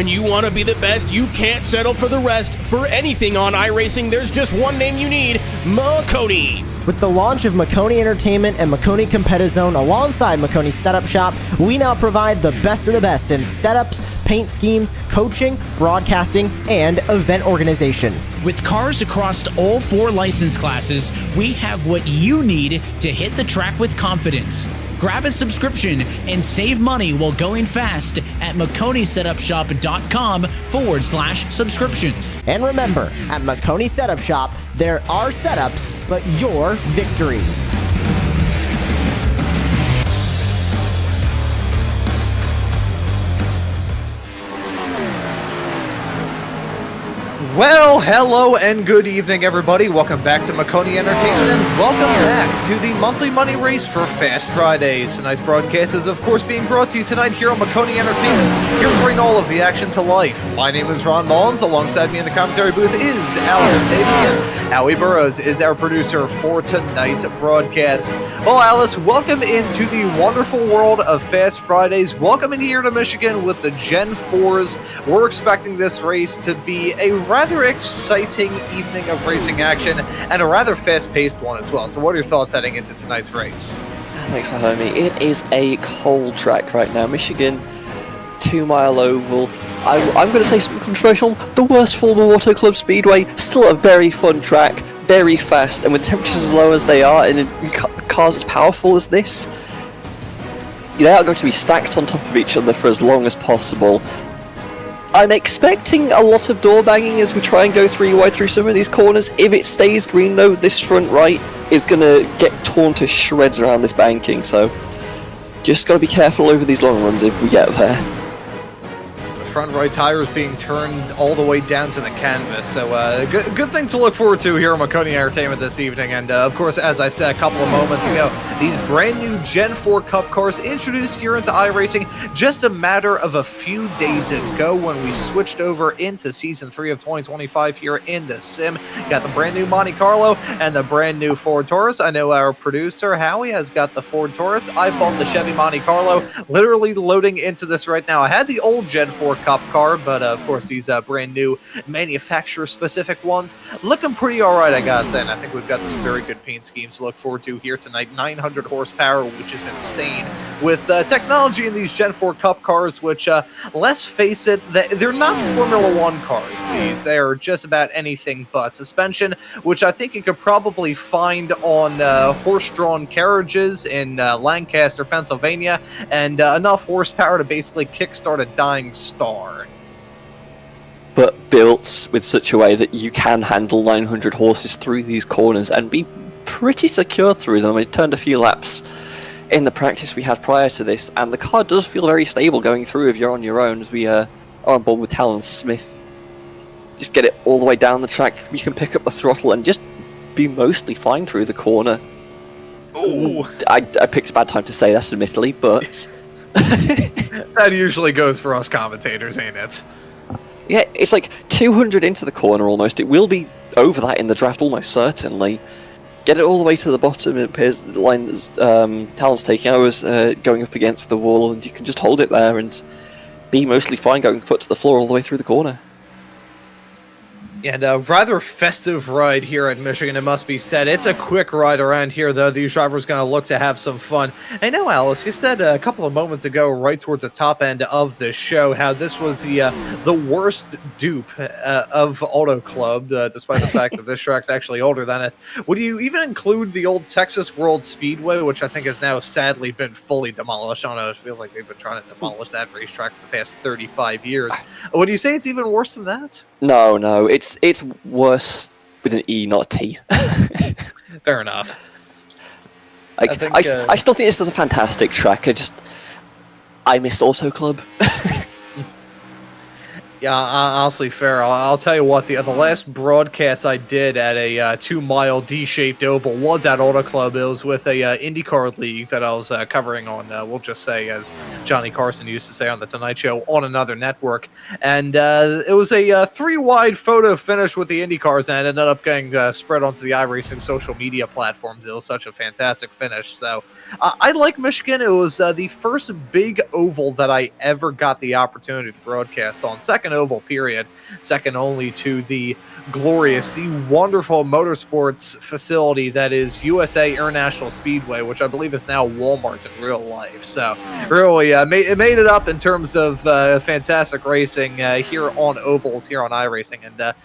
When you want to be the best, you can't settle for the rest. For anything on iRacing, there's just one name you need, Maconi. With the launch of Maconi Entertainment and Maconi Competizone alongside Maconi Setup Shop, we now provide the best of the best in setups, paint schemes, coaching, broadcasting, and event organization. With cars across all 4 license classes, we have what you need to hit the track with confidence. Grab a subscription and save money while going fast at MaconiSetupShop.com/subscriptions. And remember, at Maconi Setup Shop, there are setups, but your victories. Well, hello and good evening, everybody. Welcome back to Maconi Entertainment, and welcome back to the monthly money race for Fast Fridays. Tonight's broadcast is, of course, being brought to you tonight here on Maconi Entertainment, here to bring all of the action to life. My name is Ron Mullins. Alongside me in the commentary booth is Alice Davison. Howie Burrows is our producer for tonight's broadcast. Well, Alice, welcome into the wonderful world of Fast Fridays. Welcome in here to Michigan with the Gen 4s. We're expecting this race to be a rather exciting evening of racing action and a rather fast-paced one as well. So what are your thoughts heading into tonight's race? Thanks for having me. It is a cold track right now. Michigan, 2 Mile Oval. I'm going to say something controversial. The worst former Auto Club Speedway. Still a very fun track, very fast, and with temperatures as low as they are and in cars as powerful as this, they are going to be stacked on top of each other for as long as possible. I'm expecting a lot of door banging as we try and go 3 wide through some of these corners. If it stays green though, this front right is going to get torn to shreds around this banking, so just got to be careful over these long runs if we get there. Front right tire is being turned all the way down to the canvas, so good thing to look forward to here on Maconi Entertainment this evening. And of course, as I said a couple of moments ago, these brand new Gen 4 Cup cars introduced here into iRacing just a matter of a few days ago when we switched over into Season 3 of 2025 here in the sim. Got the brand new Monte Carlo and the brand new Ford Taurus. I know our producer, Howie, has got the Ford Taurus. I bought the Chevy Monte Carlo, literally loading into this right now. I had the old Gen 4 Cup car, but of course these brand new manufacturer specific ones looking pretty alright, I gotta say, and I think we've got some very good paint schemes to look forward to here tonight. 900 horsepower, which is insane, with technology in these Gen 4 Cup cars, which let's face it, they're not Formula 1 cars. They are just about anything but. Suspension, which I think you could probably find on horse-drawn carriages in Lancaster, Pennsylvania, and enough horsepower to basically kickstart a dying star. But built with such a way that you can handle 900 horses through these corners and be pretty secure through them. I turned a few laps in the practice we had prior to this, and the car does feel very stable going through if you're on your own. As we are on board with Talon Smith, just get it all the way down the track, you can pick up the throttle and just be mostly fine through the corner. Ooh. I picked a bad time to say that, admittedly, but that usually goes for us commentators, ain't it? Yeah, it's like 200 into the corner almost. It will be over that in the draft almost certainly. Get it all the way to the bottom. It appears the line is Talon's taking hours going up against the wall, and you can just hold it there and be mostly fine going foot to the floor all the way through the corner. And a rather festive ride here at Michigan, it must be said. It's a quick ride around here, though. These drivers going to look to have some fun. I know, Alice, you said a couple of moments ago, right towards the top end of the show, how this was the worst dupe of Auto Club, despite the fact that this track's actually older than it. Would you even include the old Texas World Speedway, which I think has now sadly been fully demolished? I don't know, it feels like they've been trying to demolish that racetrack for the past 35 years. Would you say it's even worse than that? No, it's worse with an E, not a T. Fair enough. I still think this is a fantastic track. I miss Auto Club. Yeah, honestly, fair. I'll tell you what. The last broadcast I did at a 2-mile D-shaped oval was at Auto Club. It was with a IndyCar league that I was covering on. We'll just say, as Johnny Carson used to say on the Tonight Show, on another network. And it was a 3-wide photo finish with the IndyCars, and it ended up getting spread onto the iRacing social media platforms. It was such a fantastic finish. So I like Michigan. It was the first big oval that I ever got the opportunity to broadcast on. Second oval, period. Second only to the glorious, the wonderful motorsports facility that is USA International Speedway, which I believe is now Walmart in real life. So really it made it up in terms of fantastic racing here on ovals, here on iRacing, and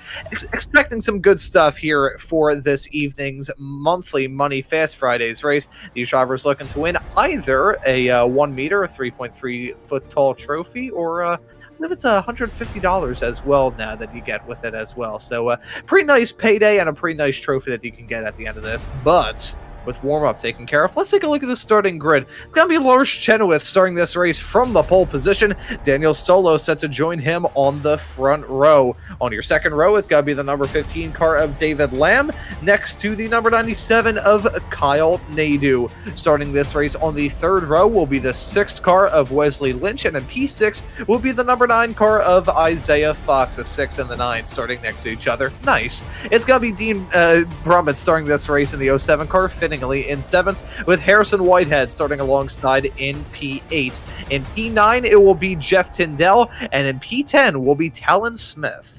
expecting some good stuff here for this evening's monthly Money Fast Fridays race. These drivers looking to win either a 1 meter, 3.3 foot tall trophy, or I believe it's $150 as well now that you get with it as well. So pretty nice payday and a pretty nice trophy that you can get at the end of this. But with warm-up taken care of, let's take a look at the starting grid. It's going to be Lars Chenoweth starting this race from the pole position. Daniel Solo set to join him on the front row. On your second row, it's going to be the number 15 car of David Lamb, next to the number 97 of Kyle Nadeau. Starting this race on the third row will be the 6th car of Wesley Lynch, and in P6 will be the number 9 car of Isaiah Fox, the 6 and the 9 starting next to each other. Nice. It's going to be Dean Brummett starting this race in the 07 car, fittingly in 7th, with Harrison Whitehead starting alongside in P8. In P9, it will be Jeff Tyndall, and in P10 will be Talon Smith.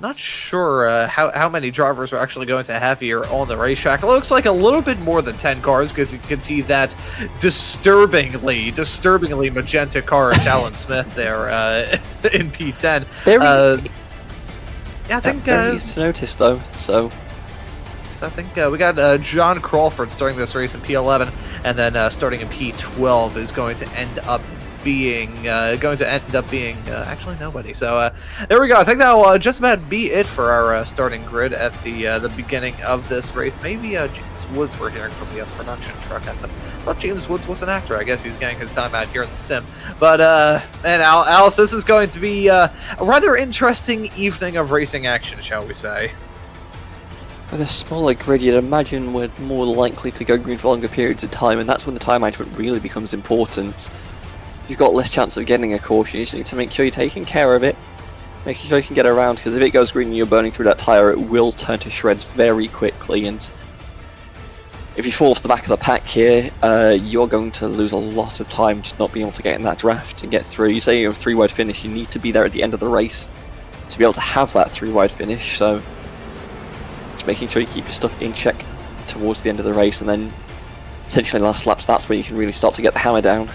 Not sure how many drivers are actually going to have here on the racetrack. It looks like a little bit more than 10 cars, because you can see that disturbingly magenta car of Talon Smith there in P10. Yeah, I think very easy to notice though. So I think we got John Crawford starting this race in P11, and then starting in P12 is going to end up being actually nobody. So there we go. I think that'll just about be it for our starting grid at the beginning of this race. Maybe James Woods we're hearing from the production truck. I thought James Woods was an actor. I guess he's getting his time out here in the sim. But and Alice, this is going to be a rather interesting evening of racing action, shall we say? with a smaller grid, you'd imagine we're more likely to go green for longer periods of time, and that's when the time management really becomes important. You've got less chance of getting a caution. You just need to make sure you're taking care of it, making sure you can get around, because if it goes green and you're burning through that tyre, it will turn to shreds very quickly, and if you fall off the back of the pack here, you're going to lose a lot of time just not being able to get in that draft and get through. You say you have a 3-wide finish, you need to be there at the end of the race to be able to have that 3-wide finish, so just making sure you keep your stuff in check towards the end of the race, and then potentially last laps, that's where you can really start to get the hammer down.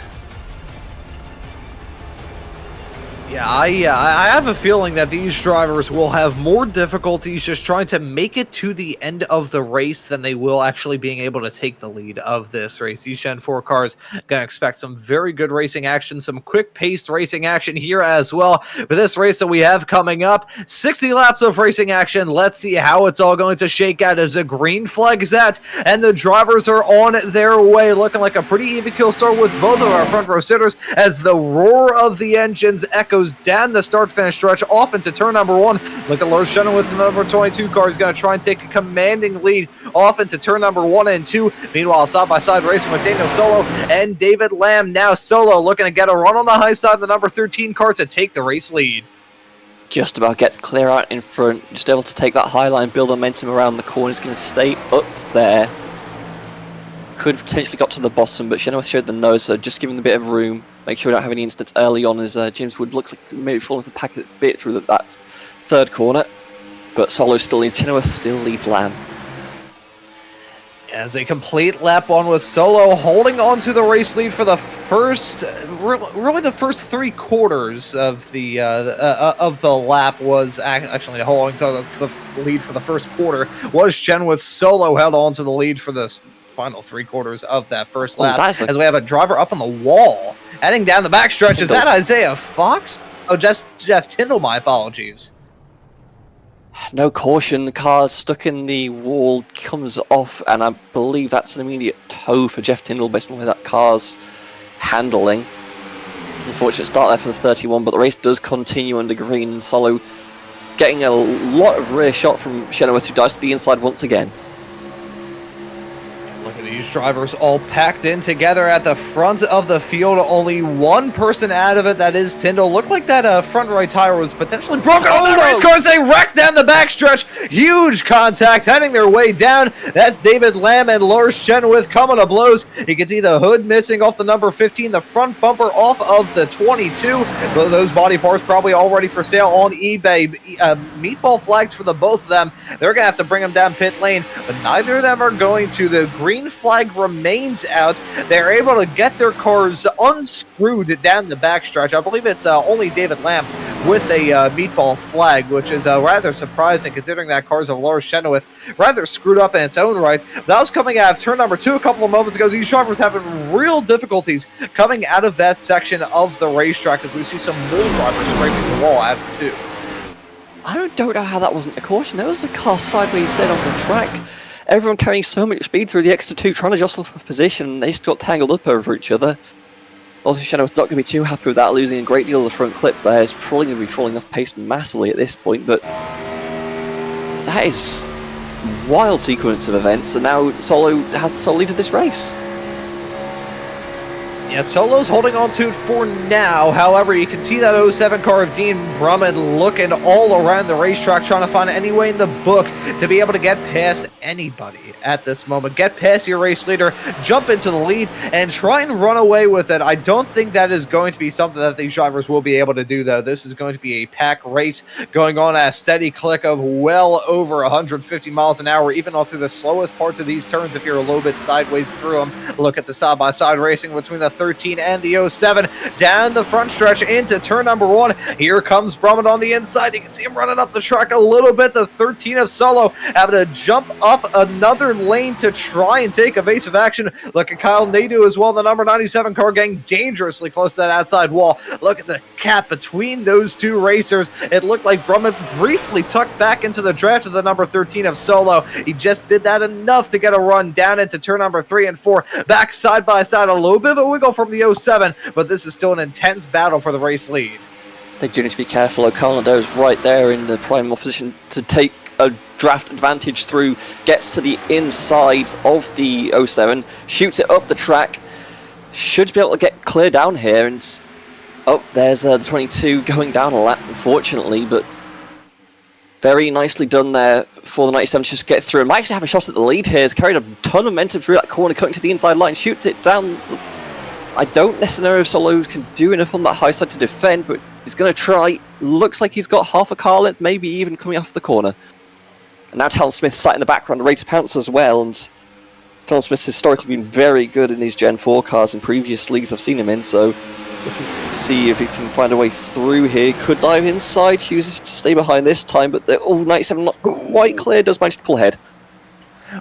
Yeah, I have a feeling that these drivers will have more difficulties just trying to make it to the end of the race than they will actually being able to take the lead of this race. These Gen 4 cars going to expect some very good racing action, some quick-paced racing action here as well. For this race that we have coming up, 60 laps of racing action. Let's see how it's all going to shake out as a green flag set, and the drivers are on their way, looking like a pretty even kill start with both of our front row sitters as the roar of the engines echoes down the start-finish stretch off into turn number 1. Look at Lars Shennon with the number 22 car. He's going to try and take a commanding lead off into turn number 1 and 2. Meanwhile, side-by-side racing with Daniel Solo and David Lamb. Now Solo looking to get a run on the high side of the number 13 car to take the race lead. Just about gets clear out in front, just able to take that high line, build momentum around the corner. He's going to stay up there. Could have potentially got to the bottom, but Shenoweth showed the nose, so just giving the bit of room. Make sure we don't have any incidents early on as James Wood looks like maybe falling off the pack a bit through that third corner. But Solo still leads, Chenoweth still leads Lamb. As a complete lap on with Solo holding on to the race lead for the first, really the first 3 quarters of the lap was actually holding to the lead for the first quarter was Chenoweth. Solo held on to the lead for the final 3 quarters of that first lap as we have a driver up on the wall heading down the backstretch. Is that Isaiah Fox? Oh, just Jeff Tyndall, my apologies. No caution, the car stuck in the wall comes off, and I believe that's an immediate tow for Jeff Tyndall based on the way that car's handling. Unfortunate start there for the 31, but the race does continue under green, and Solo getting a lot of rear shot from Chenoweth, who dives to the inside once again. Look at these drivers all packed in together at the front of the field. Only one person out of it, that is Tyndall. Looked like that front right tire was potentially broken on that race car as they wrecked down the backstretch. Huge contact heading their way down. That's David Lamb and Lars Chenoweth coming to blows. You can see the hood missing off the number 15, the front bumper off of the 22. Those body parts probably already for sale on eBay. Meatball flags for the both of them. They're going to have to bring them down pit lane, but neither of them are going to. The green flag remains out. They're able to get their cars unscrewed down the backstretch. I believe it's only David Lamb with a meatball flag, which is rather surprising considering that car's of Lars Chenoweth rather screwed up in its own right. That was coming out of turn number 2 a couple of moments ago. These drivers having real difficulties coming out of that section of the racetrack as we see some more drivers scraping the wall out of 2. I don't know how that wasn't a caution. There was a car sideways dead on the track. Everyone carrying so much speed through the extra 2, trying to jostle for position, and they just got tangled up over each other. Obviously, Chenoweth's not going to be too happy with that, losing a great deal of the front clip there. He's probably going to be falling off pace massively at this point, but that is a wild sequence of events, and now Solo has the sole lead of this race. Yeah, Solo's holding on to it for now. However, you can see that 07 car of Dean Brummett looking all around the racetrack, trying to find any way in the book to be able to get past anybody at this moment. Get past your race leader, jump into the lead, and try and run away with it. I don't think that is going to be something that these drivers will be able to do, though. This is going to be a pack race going on at a steady click of well over 150 miles an hour, even all through the slowest parts of these turns if you're a little bit sideways through them. Look at the side-by-side racing between the 13 and the 07 down the front stretch into turn number 1. Here comes Brummett on the inside. You can see him running up the track a little bit. The 13 of Solo having to jump up another lane to try and take evasive action. Look at Kyle Nadeau as well. The number 97 car getting dangerously close to that outside wall. Look at the gap between those two racers. It looked like Brummett briefly tucked back into the draft of the number 13 of Solo. He just did that enough to get a run down into turn number 3 and 4. Back side by side, a little bit of a wiggle from the 07, but this is still an intense battle for the race lead. They do need to be careful. O'Connor is right there in the prime opposition to take a draft advantage through, gets to the inside of the 07, shoots it up the track, should be able to get clear down here, and there's the 22 going down a lap, unfortunately, but very nicely done there for the 97 to just get through. And might actually have a shot at the lead here. He's carried a ton of momentum through that corner, cutting to the inside line, shoots it down. I don't necessarily know if Solo can do enough on that high side to defend, but he's going to try. Looks like he's got half a car length, maybe even coming off the corner. And now Talon Smith sat in the background, ready to pounce as well. And Talon Smith's historically been very good in these Gen 4 cars in previous leagues I've seen him in, so looking to see if he can find a way through here. Could dive inside, chooses to stay behind this time, but the 97 not quite clear, does manage to pull ahead.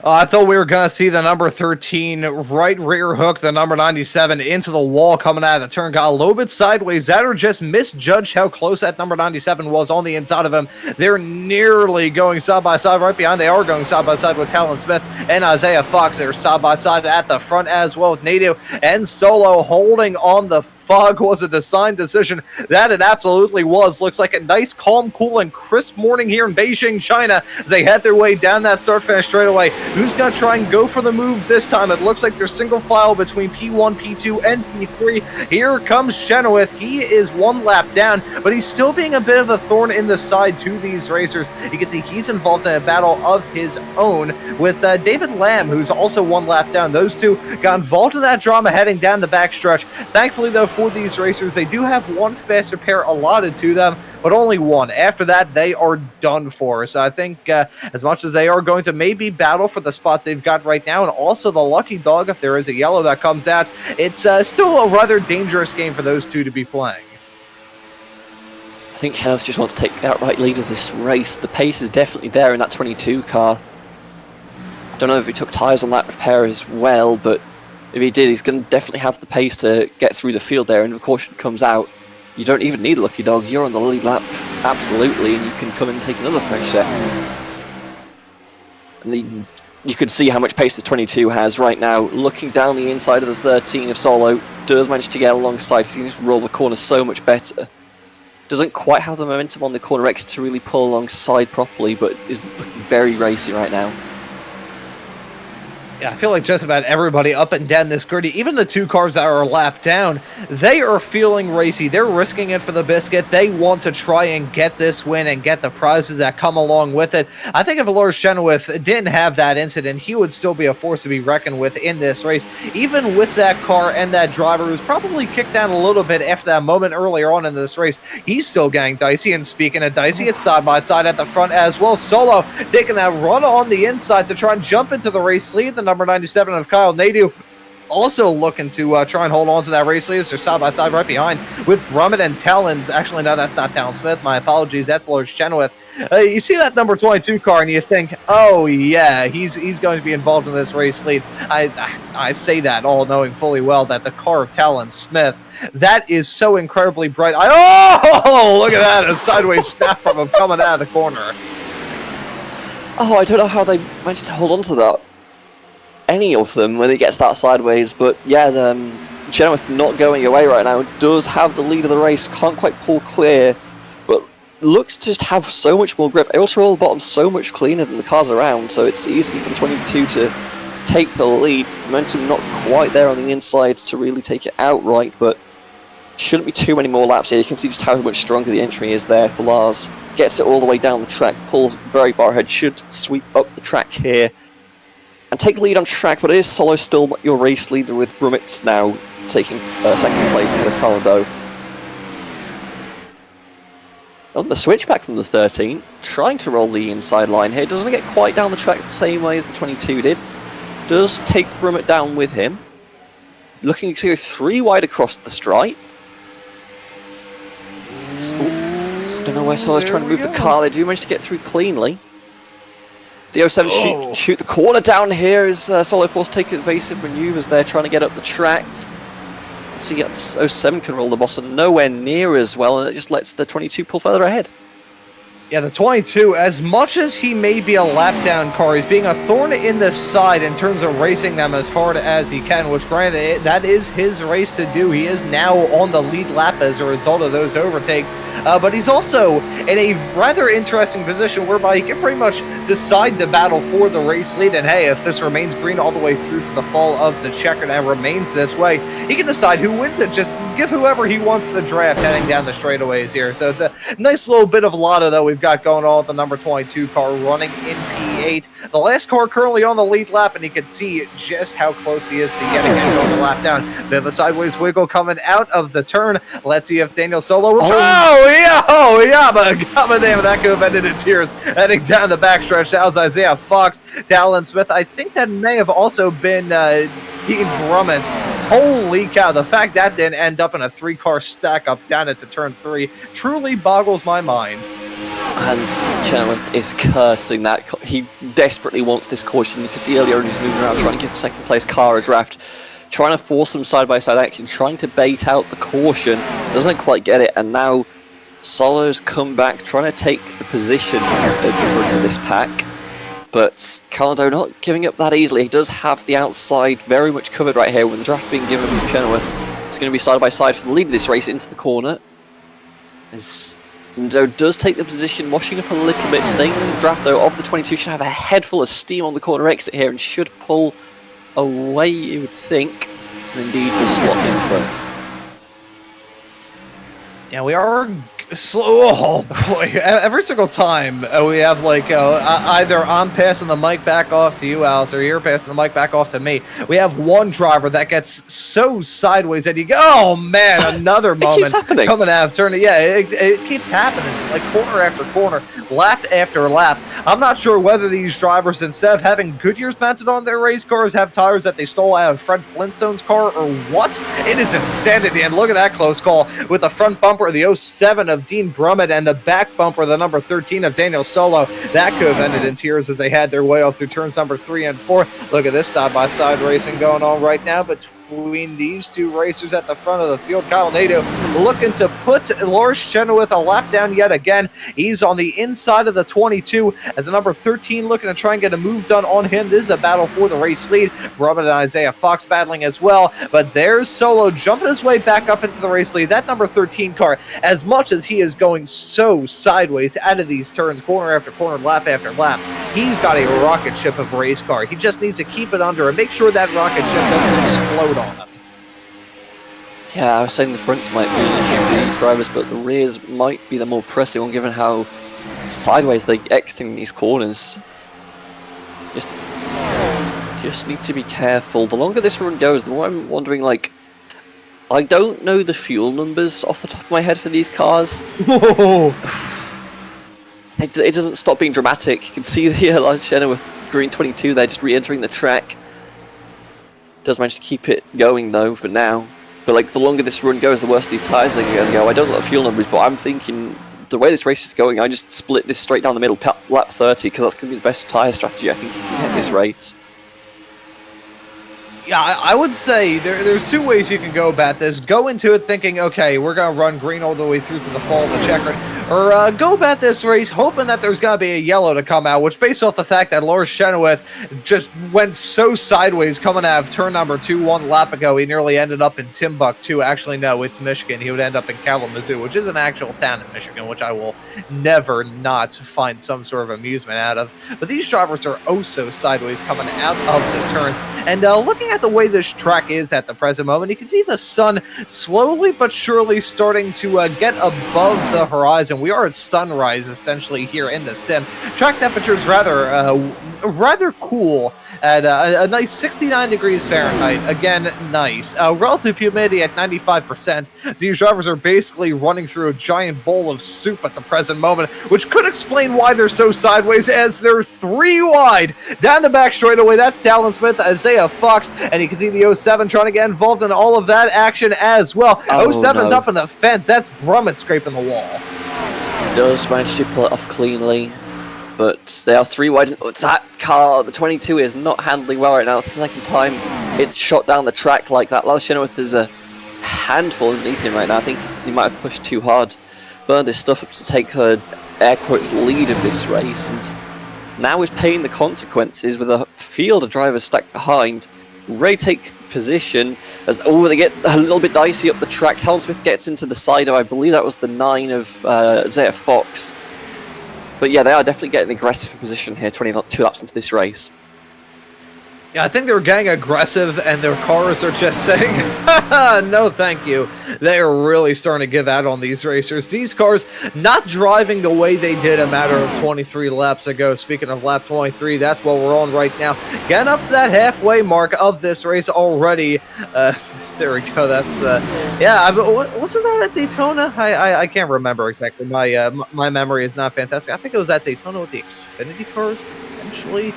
I thought we were going to see the number 13 right rear hook the number 97 into the wall coming out of the turn. Got a little bit sideways. That or just misjudged how close that number 97 was on the inside of him. They're nearly going side by side right behind. They are going side by side with Talon Smith and Isaiah Fox. They're side by side at the front as well with Nadeau and Solo holding on the fog. Was a design decision. That it absolutely was. Looks like a nice, calm, cool, and crisp morning here in Beijing, China as they head their way down that start-finish straightaway. Who's going to try and go for the move this time? It looks like they're single file between P1, P2, and P3. Here comes Chenoweth. He is one lap down, but he's still being a bit of a thorn in the side to these racers. You can see he's involved in a battle of his own with David Lamb, who's also one lap down. Those two got involved in that drama heading down the backstretch. Thankfully, though, for these racers, they do have one faster pair allotted to them, but only one. After that, they are done for. So I think as much as they are going to maybe battle for the spots they've got right now, and also the lucky dog if there is a yellow that comes out, it's still a rather dangerous game for those two to be playing. I think Chenoweth just wants to take the outright lead of this race. The pace is definitely there in that 22 car. I don't know if he took tyres on that repair as well, but if he did, he's going to definitely have the pace to get through the field there, and if a caution comes out, you don't even need a lucky dog, you're on the lead lap. absolutely, and you can come and take another fresh set. And you can see how much pace this 22 has right now. Looking down the inside of the 13 of Solo, does manage to get alongside. He can just roll the corner so much better. Doesn't quite have the momentum on the corner X to really pull alongside properly, but is looking very racy right now. Yeah, I feel like just about everybody up and down this grid, even the two cars that are a lap down, they are feeling racy. They're risking it for the biscuit. They want to try and get this win and get the prizes that come along with it. I think if Lars Chenoweth didn't have that incident, he would still be a force to be reckoned with in this race. Even with that car and that driver who's probably kicked down a little bit after that moment earlier on in this race, he's still getting dicey. And speaking of dicey, it's side by side at the front as well. Solo taking that run on the inside to try and jump into the race lead. The number 97 of Kyle Nadu also looking to try and hold on to that race lead. They're side by side right behind with Brummett and Talons. Actually, no, that's not Talon Smith. My apologies. That's Lars Chenoweth. You see that number 22 car and you think, oh yeah, he's going to be involved in this race lead. I say that all knowing fully well that the car of Talon Smith, that is so incredibly bright. Oh, look at that, a sideways snap from him coming out of the corner. Oh, I don't know how they managed to hold on to that. Any of them when it gets that sideways, but yeah, Chenoweth not going away right now, does have the lead of the race, can't quite pull clear, but looks to just have so much more grip, able to roll the bottom so much cleaner than the cars around, so it's easy for the 22 to take the lead. Momentum not quite there on the insides to really take it outright, but shouldn't be too many more laps here. You can see just how much stronger the entry is there for Lars. Gets it all the way down the track, pulls very far ahead, should sweep up the track here and take the lead on track, but it is Solo still your race leader, with Brummett now taking second place ahead of Colorado. On the switchback from the 13, trying to roll the inside line here, doesn't get quite down the track the same way as the 22 did. Does take Brummett down with him. Looking to go 3 wide across the stripe. Don't know where Solo's trying to move the car. They do manage to get through cleanly. The 07 shoot the corner down here as Solo forced to take evasive maneuvers there, trying to get up the track. See, 07 can roll the bottom nowhere near as well, and it just lets the 22 pull further ahead. Yeah, the 22, as much as he may be a lap-down car, he's being a thorn in the side in terms of racing them as hard as he can, which granted, that is his race to do. He is now on the lead lap as a result of those overtakes, but he's also in a rather interesting position whereby he can pretty much decide the battle for the race lead, and hey, if this remains green all the way through to the fall of the checkered and remains this way, he can decide who wins it. Just give whoever he wants the draft heading down the straightaways here. So it's a nice little bit of lotto that we've got going on with the number 22 car running in P8. The last car currently on the lead lap, and you can see just how close he is to getting it on the lap down. Bit of a sideways wiggle coming out of the turn. Let's see if Daniel Solo will but god damn, that could have ended in tears. Heading down the backstretch, that was Isaiah Fox. Talon Smith, I think that may have also been Dean Brummett. Holy cow, the fact that didn't end up in a 3-car stack up down into turn 3 truly boggles my mind. And Chenoweth is cursing that. He desperately wants this caution. You can see earlier he was moving around trying to give the second place car a draft, trying to force some side-by-side action, trying to bait out the caution. Doesn't quite get it, and now Solo's come back, trying to take the position at the front of this pack. But Colorado not giving up that easily. He does have the outside very much covered right here with the draft being given from Chenoweth. It's going to be side-by-side for the lead of this race into the corner. As Ndo does take the position, washing up a little bit, staying in the draft though of the 22. Should have a head full of steam on the corner exit here and should pull away, you would think. And indeed does slot in front. Yeah, we are slow. Oh boy! Every single time we have like either I'm passing the mic back off to you, Alice, or you're passing the mic back off to me. We have one driver that gets so sideways that you go, "Oh man!" Another moment coming out of turn. Yeah, it keeps happening, like corner after corner, lap after lap. I'm not sure whether these drivers, instead of having Goodyears mounted on their race cars, have tires that they stole out of Fred Flintstone's car, or what? It is insanity. And look at that close call with the front bumper of the 07 of Dean Brummett and the back bumper, the number 13 of Daniel Solo. That could have ended in tears as they had their way off through turns number 3 and 4. Look at this side-by-side racing going on right now between between these two racers at the front of the field. Kyle Nadeau looking to put Lars Chenoweth a lap down yet again. He's on the inside of the 22 as a number 13 looking to try and get a move done on him. This is a battle for the race lead. Brumman and Isaiah Fox battling as well, but there's Solo jumping his way back up into the race lead. That number 13 car, as much as he is going so sideways out of these turns, corner after corner, lap after lap, he's got a rocket ship of a race car. He just needs to keep it under and make sure that rocket ship doesn't explode on him. Yeah, I was saying the fronts might be an issue for these drivers, but the rears might be the more pressing one given how sideways they're exiting these corners. Just need to be careful. The longer this run goes, the more I'm wondering, like, I don't know the fuel numbers off the top of my head for these cars. It doesn't stop being dramatic. You can see the Lars Chenoweth with green 22 there just re-entering the track. Does manage to keep it going though for now. But like the longer this run goes, the worse these tyres are going to go. I don't know the fuel numbers, but I'm thinking the way this race is going, I just split this straight down the middle, lap 30, because that's going to be the best tyre strategy I think you can get this race. Yeah, I would say there's two ways you can go about this. Go into it thinking, okay, we're going to run green all the way through to the fall of the checkered. Or go about this race hoping that there's going to be a yellow to come out, which based off the fact that Lars Chenoweth just went so sideways coming out of turn number 2 1 lap ago, he nearly ended up in Timbuktu. Actually, no, it's Michigan. He would end up in Kalamazoo, which is an actual town in Michigan, which I will never not find some sort of amusement out of. But these drivers are oh so sideways coming out of the turns. And looking at the way this track is at the present moment, you can see the sun slowly but surely starting to get above the horizon. We are at sunrise essentially here in the sim. Track temperature is rather cool at a nice 69 degrees Fahrenheit. Again, nice. Relative humidity at 95%. These drivers are basically running through a giant bowl of soup at the present moment, which could explain why they're so sideways, as they're 3 wide down the back straightaway. That's Talon Smith, Isaiah Fox, and you can see the 07 trying to get involved in all of that action as well. Oh, 07's no. up in the fence. That's Brumman scraping the wall. Does manage to pull it off cleanly, but they are 3 wide. That car, the 22, is not handling well right now. It's the second time it's shot down the track like that. Lars Chenoweth is a handful underneath him right now. I think he might have pushed too hard, burned his stuff up to take the air quotes lead of this race, and now is paying the consequences with a field of drivers stacked behind. Ray take position as they get a little bit dicey up the track. Talon Smith gets into the side of, I believe that was the 9 of Isaiah Fox. But yeah, they are definitely getting aggressive in position here, 22 laps into this race. Yeah, I think they're getting aggressive, and their cars are just saying, no thank you. They are really starting to give out on these racers. These cars not driving the way they did a matter of 23 laps ago. Speaking of lap 23, that's what we're on right now. Getting up to that halfway mark of this race already. There we go. That's, yeah, wasn't that at Daytona? I can't remember exactly. My memory is not fantastic. I think it was at Daytona with the Xfinity cars, potentially.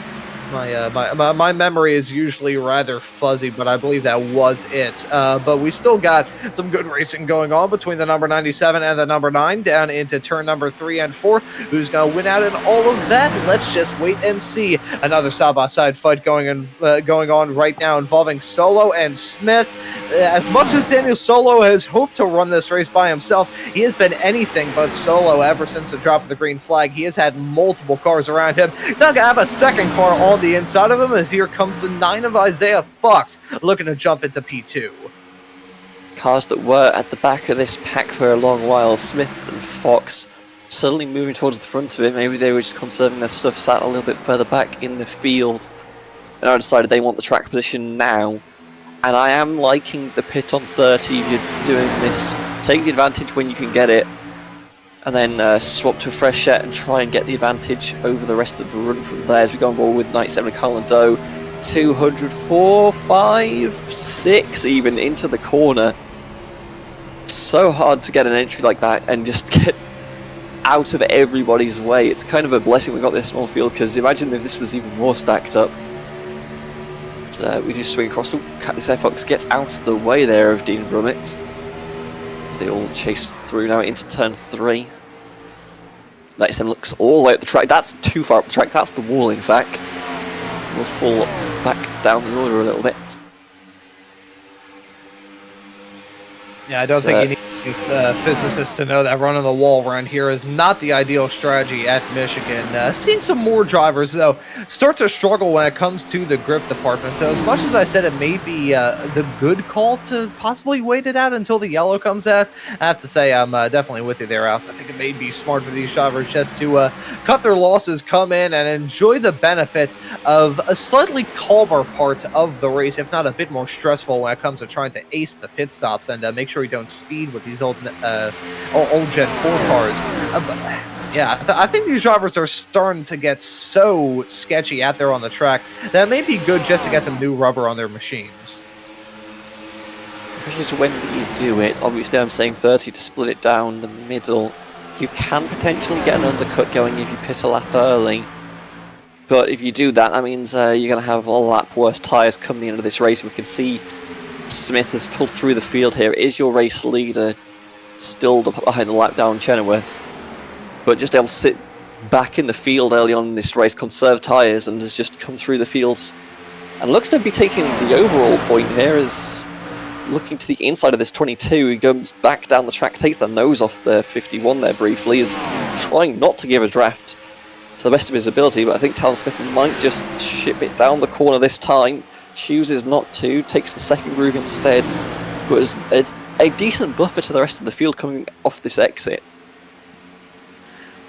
My memory is usually rather fuzzy, but I believe that was it. But we still got some good racing going on between the number 97 and the number 9 down into turn number 3 and 4. Who's going to win out in all of that? Let's just wait and see. Another side-by-side fight going on right now involving Solo and Smith. As much as Daniel Solo has hoped to run this race by himself, he has been anything but solo ever since the drop of the green flag. He has had multiple cars around him. He's not going to have a second car on the inside of him, as here comes the 9 of Isaiah Fox looking to jump into P2. Cars that were at the back of this pack for a long while, Smith and Fox suddenly moving towards the front of it. Maybe they were just conserving their stuff, sat a little bit further back in the field, and I decided they want the track position now. And I am liking the pit on 30 if you're doing this. Take the advantage when you can get it, and then swap to a fresh set and try and get the advantage over the rest of the run from there as we go on board with 97 and Colin Doe. 204, 5, 6 even into the corner. So hard to get an entry like that and just get out of everybody's way. It's kind of a blessing we got this small field, because imagine if this was even more stacked up. We just swing across. Isaiah Fox gets out of the way there of Dean Brummett. They all chase through now into turn 3. 97 looks all the way up the track. That's too far up the track. That's the wall, in fact. We'll fall back down the order a little bit. Yeah, I don't think you need physicists to know that running the wall around here is not the ideal strategy at Michigan. Seeing some more drivers, though, start to struggle when it comes to the grip department. So as much as I said it may be the good call to possibly wait it out until the yellow comes out, I have to say I'm definitely with you there, Alice. I think it may be smart for these drivers just to cut their losses, come in, and enjoy the benefit of a slightly calmer part of the race, if not a bit more stressful when it comes to trying to ace the pit stops and make sure you don't speed with these old Gen 4 cars. But yeah, I think these drivers are starting to get so sketchy out there on the track that it may be good just to get some new rubber on their machines. Especially when do you do it? Obviously, I'm saying 30 to split it down the middle. You can potentially get an undercut going if you pit a lap early. But if you do that, that means you're going to have a lap worse tyres come the end of this race. We can see Smith has pulled through the field here. Is your race leader still behind the lap down Chenoweth? But just able to sit back in the field early on in this race, conserve tyres, and has just come through the fields. And looks to be taking the overall point here, as looking to the inside of this 22, he goes back down the track, takes the nose off the 51 there briefly, is trying not to give a draft to the best of his ability, but I think Talon Smith might just ship it down the corner this time, chooses not to, takes the second groove instead, but it's a decent buffer to the rest of the field coming off this exit.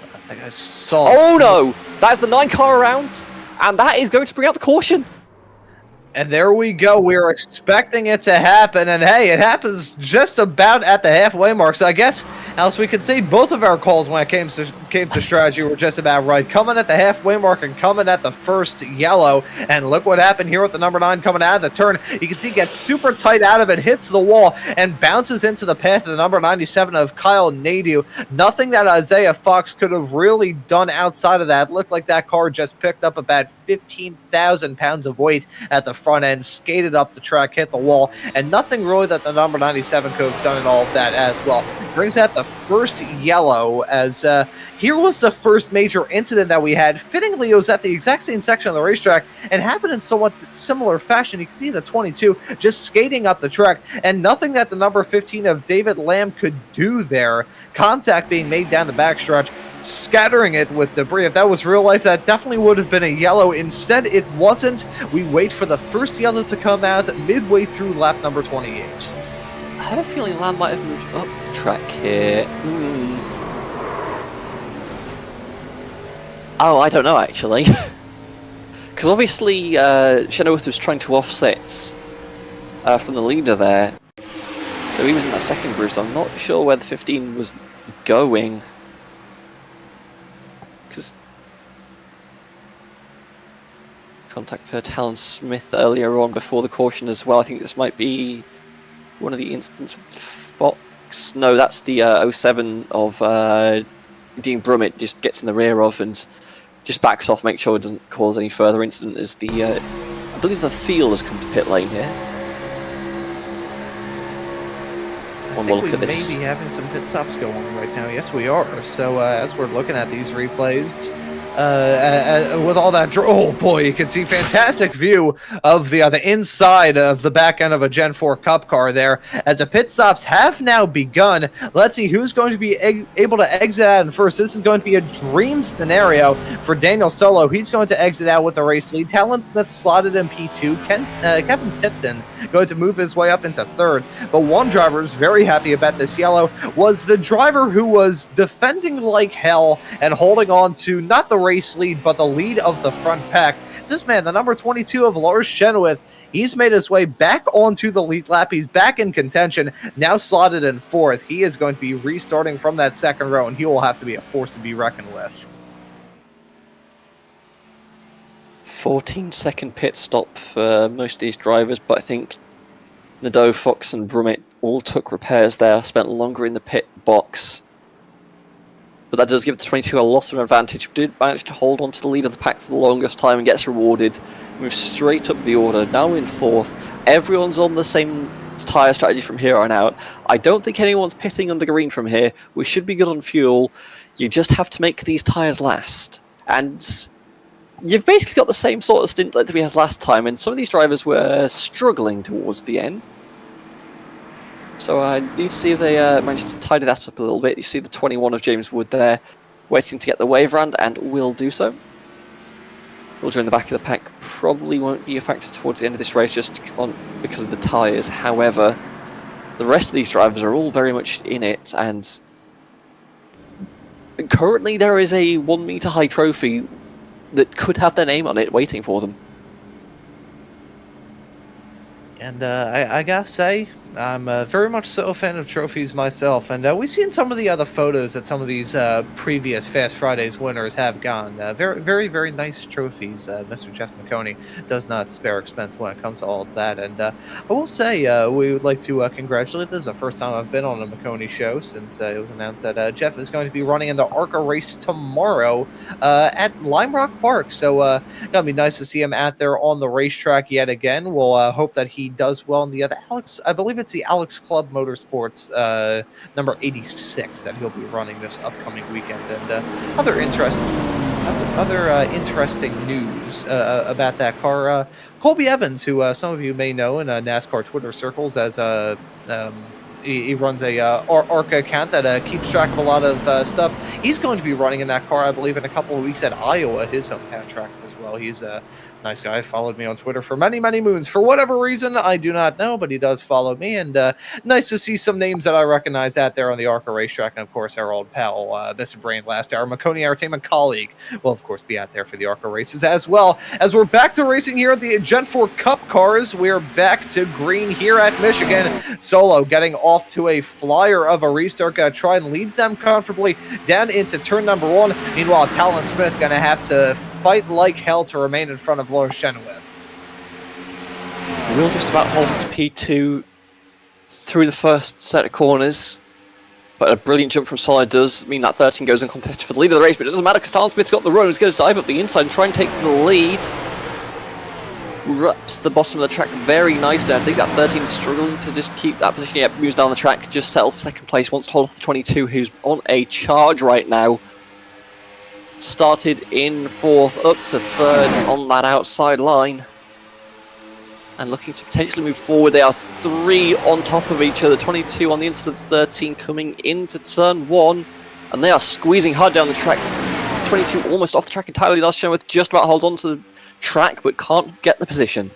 I think I saw... Oh no! That's the 9 car around, and that is going to bring out the caution! And there we go. We were expecting it to happen, and hey, it happens just about at the halfway mark. So I guess, Alice, we could say both of our calls when it came to strategy were just about right. Coming at the halfway mark and coming at the first yellow. And look what happened here with the number 9 coming out of the turn. You can see it gets super tight out of it, hits the wall, and bounces into the path of the number 97 of Kyle Nadeau. Nothing that Isaiah Fox could have really done outside of that. It looked like that car just picked up about 15,000 pounds of weight at the front end, skated up the track, hit the wall, and nothing really that the number 97 could have done in all of that as well. Brings out the first yellow, as here was the first major incident that we had. Fittingly, it was at the exact same section of the racetrack and happened in somewhat similar fashion. You can see the 22 just skating up the track, and nothing that the number 15 of David Lamb could do there. Contact being made down the backstretch, scattering it with debris. If that was real life, that definitely would have been a yellow. Instead, it wasn't. We wait for the first yellow to come out midway through lap number 28. I have a feeling Lamb might have moved up the track here. Oh, I don't know actually. Because obviously Chenoweth was trying to offset from the leader there. So he was in that second group, so I'm not sure where the 15 was going. Because contact for Talon Smith earlier on before the caution as well. I think this might be one of the incidents with Fox. No, that's the 07 of Dean Brummett, just gets in the rear of and just backs off, make sure it doesn't cause any further incident as the, I believe the field has come to pit lane here. One more look at this. We may be having some pit stops going on right now. Yes, we are. So as we're looking at these replays, with all that, oh boy, you can see fantastic view of the inside of the back end of a Gen 4 Cup car there, as the pit stops have now begun. Let's see who's going to be able to exit out in first. This is going to be a dream scenario for Daniel Solo. He's going to exit out with the race lead. Talon Smith slotted in P2. Kevin Tipton going to move his way up into third. But one driver is very happy about this yellow, was the driver who was defending like hell and holding on to not the race lead, but the lead of the front pack. It's this man, the number 22 of Lars Chenoweth. He's made his way back onto the lead lap. He's back in contention, now slotted in fourth. He is going to be restarting from that second row, and he will have to be a force to be reckoned with. 14-second pit stop for most of these drivers, but I think Nadeau, Fox and Brummett all took repairs there, spent longer in the pit box. But that does give the 22 a lot of advantage. Did manage to hold on to the lead of the pack for the longest time and gets rewarded. Moves straight up the order, now in fourth. Everyone's on the same tyre strategy from here on out. I don't think anyone's pitting under green from here. We should be good on fuel. You just have to make these tyres last. And you've basically got the same sort of stint that we had last time, and some of these drivers were struggling towards the end. So I need to see if they manage to tidy that up a little bit. You see the 21 of James Wood there, waiting to get the wave round, and will do so. Filter in the back of the pack probably won't be a factor towards the end of this race just because of the tyres. However, the rest of these drivers are all very much in it, and currently there is a 1 meter high trophy that could have their name on it waiting for them. And I gotta say, I'm very much so a fan of trophies myself, and we've seen some of the other photos that some of these previous Fast Fridays winners have gone. Very, very, very nice trophies. Mr. Jeff Maconi does not spare expense when it comes to all of that. And I will say, we would like to congratulate. This is the first time I've been on a Maconi show since it was announced that Jeff is going to be running in the ARCA race tomorrow at Lime Rock Park. So gonna be nice to see him out there on the racetrack yet again. We'll hope that he does well in the other Alex. I believe it's the Alex Club Motorsports number 86 that he'll be running this upcoming weekend. And other interesting news about that car. Colby Evans, who some of you may know in NASCAR Twitter circles as he runs a ARCA account that keeps track of a lot of stuff. He's going to be running in that car, I believe, in a couple of weeks at Iowa, his hometown track as well. He's a nice guy. Followed me on Twitter for many, many moons. For whatever reason, I do not know, but he does follow me. And nice to see some names that I recognize out there on the ARCA racetrack. And, of course, our old pal, Mr. Brain Last, our Maconi Entertainment colleague, will, of course, be out there for the ARCA races as well. As we're back to racing here at the Gen 4 Cup cars, we're back to green here at Michigan. Solo getting off to a flyer of a restart. Going to try and lead them comfortably down into turn number 1. Meanwhile, Talon Smith going to have to fight like hell to remain in front of Lawrence Chenoweth. We'll just about hold to P2 through the first set of corners, but a brilliant jump from Solid does mean that 13 goes uncontested for the lead of the race, but it doesn't matter because Talon Smith's got the run. He's going to dive up the inside and try and take to the lead. Wraps the bottom of the track very nicely. I think that 13 is struggling to just keep that position. Yep, moves down the track, just settles for second place, wants to hold off the 22, who's on a charge right now. Started in 4th, up to 3rd on that outside line. And looking to potentially move forward. They are 3 on top of each other. 22 on the inside of 13 coming into turn 1. And they are squeezing hard down the track. 22 almost off the track entirely. Last Chenoweth just about holds on to the track, but can't get the position.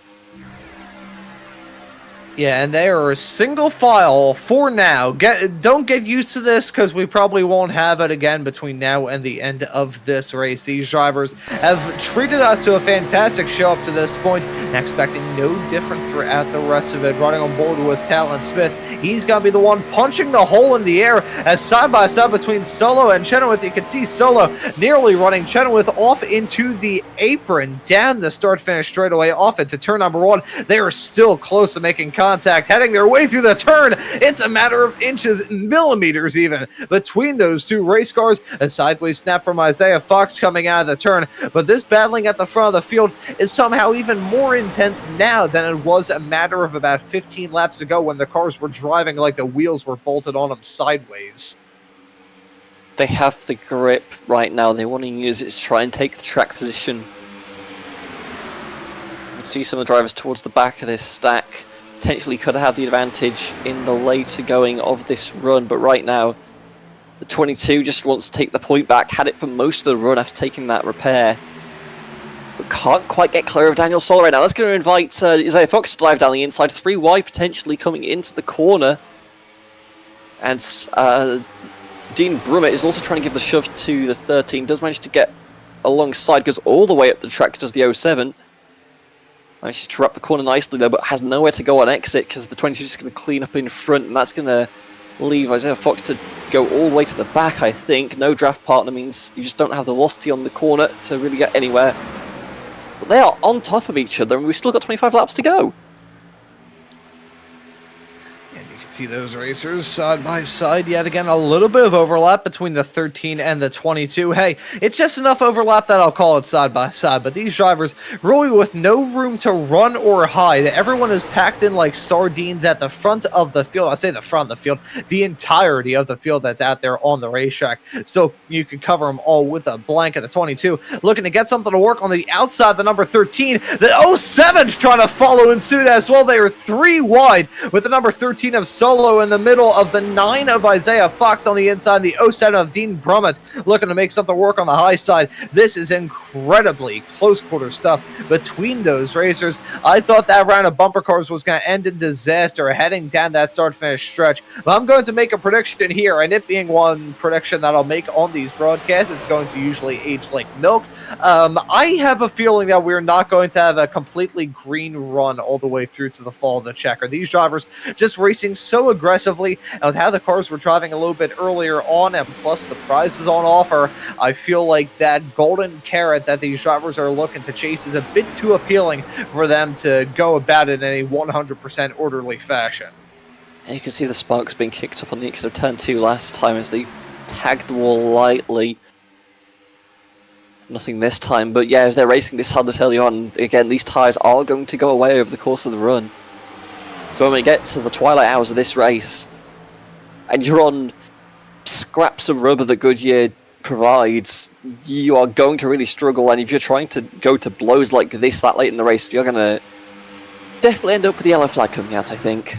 Yeah, and they are a single file for now. Don't get used to this because we probably won't have it again between now and the end of this race. These drivers have treated us to a fantastic show up to this point, and expecting no different throughout the rest of it. Running on board with Talon Smith, he's going to be the one punching the hole in the air as side by side between Solo and Chenoweth. You can see Solo nearly running Chenoweth off into the apron, down the start-finish straightaway, off into turn number 1. They are still close to making contact, heading their way through the turn. It's a matter of inches, millimeters even, between those two race cars. A sideways snap from Isaiah Fox coming out of the turn, but this battling at the front of the field is somehow even more intense now than it was a matter of about 15 laps ago when the cars were driving like the wheels were bolted on them sideways. They have the grip right now. They want to use it to try and take the track position. You can see some of the drivers towards the back of this stack potentially could have the advantage in the later going of this run, but right now the 22 just wants to take the point back. Had it for most of the run after taking that repair, but can't quite get clear of Daniel Soler right now. That's going to invite Isaiah Fox to dive down the inside. 3 wide potentially coming into the corner, and Dean Brummett is also trying to give the shove to the 13. Does manage to get alongside, goes all the way up the track, does the 07. Manages to wrap the corner nicely there, but has nowhere to go on exit because the 22 is just going to clean up in front, and that's going to leave Isaiah Fox to go all the way to the back, I think. No draft partner means you just don't have the velocity on the corner to really get anywhere. But they are on top of each other, and we've still got 25 laps to go. See those racers side by side yet again. A little bit of overlap between the 13 and the 22. Hey, it's just enough overlap that I'll call it side by side, but these drivers really with no room to run or hide. Everyone is packed in like sardines at the front of the field. I say the front of the field, the entirety of the field that's out there on the racetrack. So you can cover them all with a blanket. The 22 looking to get something to work on the outside. The number 13, the 07's trying to follow in suit as well. They are 3 wide with the number 13 of Solo Solo in the middle of the 9 of Isaiah Fox on the inside, the 07 of Dean Brummett looking to make something work on the high side. This is incredibly close quarter stuff between those racers. I thought that round of bumper cars was going to end in disaster heading down that start-finish stretch, but I'm going to make a prediction here, and it being one prediction that I'll make on these broadcasts, it's going to usually age like milk. I have a feeling that we're not going to have a completely green run all the way through to the fall of the checker. These drivers just racing so aggressively, and with how the cars were driving a little bit earlier on, and plus the prizes on offer, I feel like that golden carrot that these drivers are looking to chase is a bit too appealing for them to go about it in a 100% orderly fashion. And you can see the sparks being kicked up on the exit of turn 2 last time as they tagged the wall lightly. Nothing this time, but yeah, if they're racing this hard this early on, again, these tyres are going to go away over the course of the run. So when we get to the twilight hours of this race, and you're on scraps of rubber that Goodyear provides, you are going to really struggle, and if you're trying to go to blows like this that late in the race, you're going to definitely end up with the yellow flag coming out, I think.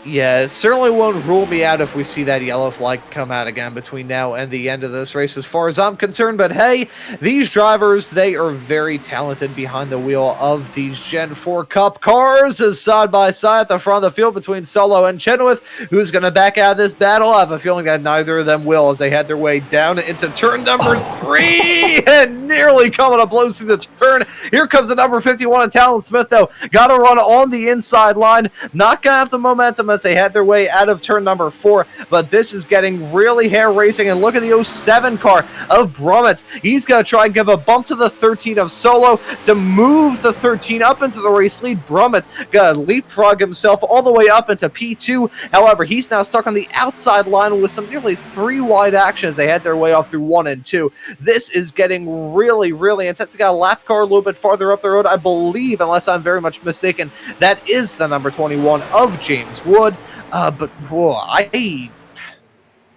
Yeah, it certainly won't rule me out if we see that yellow flag come out again between now and the end of this race as far as I'm concerned. But hey, these drivers, they are very talented behind the wheel of these Gen 4 Cup cars as side by side at the front of the field between Solo and Chenoweth. Who's going to back out of this battle? I have a feeling that neither of them will as they head their way down into turn number 3 and nearly coming to blows through the turn. Here comes the number 51 of Talon Smith, though. Got to run on the inside line. Not going to have the momentum as they head their way out of turn number 4, but this is getting really hair-racing, and look at the 07 car of Brummett. He's going to try and give a bump to the 13 of Solo to move the 13 up into the race lead. Brummett going to leapfrog himself all the way up into P2. However, he's now stuck on the outside line with some nearly 3 wide action as they head their way off through 1 and 2. This is getting really, really intense. We got a lap car a little bit farther up the road, I believe, unless I'm very much mistaken. That is the number 21 of James Wood. But whoa,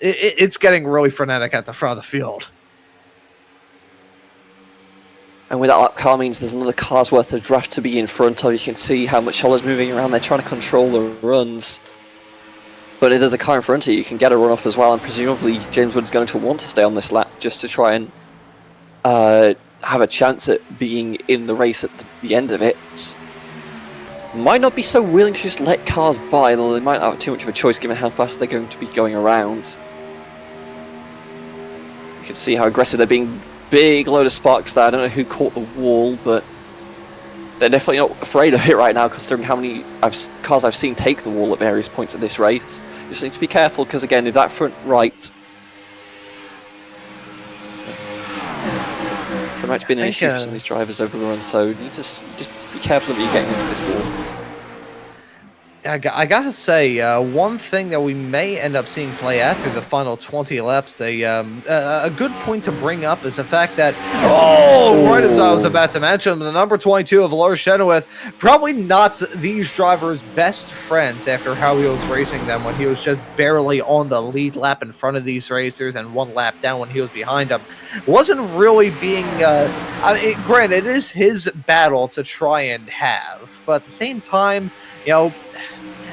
it's getting really frenetic at the front of the field. And with that lap car means there's another car's worth of draft to be in front of. You can see how much Holler's moving around. They're trying to control the runs. But if there's a car in front of you, you can get a run off as well. And presumably James Wood's going to want to stay on this lap just to try and have a chance at being in the race at the end of it. Might not be so willing to just let cars by, though they might not have too much of a choice given how fast they're going to be going around. You can see how aggressive they're being. Big load of sparks there. I don't know who caught the wall, but they're definitely not afraid of it right now, considering how many cars I've seen take the wall at various points of this race. You just need to be careful, because again, if that front right might have been an issue for some of these drivers over the run, so you need to just be careful that you're getting into this wall. I gotta say, one thing that we may end up seeing play out through the final 20 laps, a good point to bring up is the fact that, right as I was about to mention, the number 22 of Lars Chenoweth, probably not these drivers' best friends after how he was racing them when he was just barely on the lead lap in front of these racers and 1 lap down when he was behind them. Wasn't really being, granted, it is his battle to try and have, but at the same time, you know,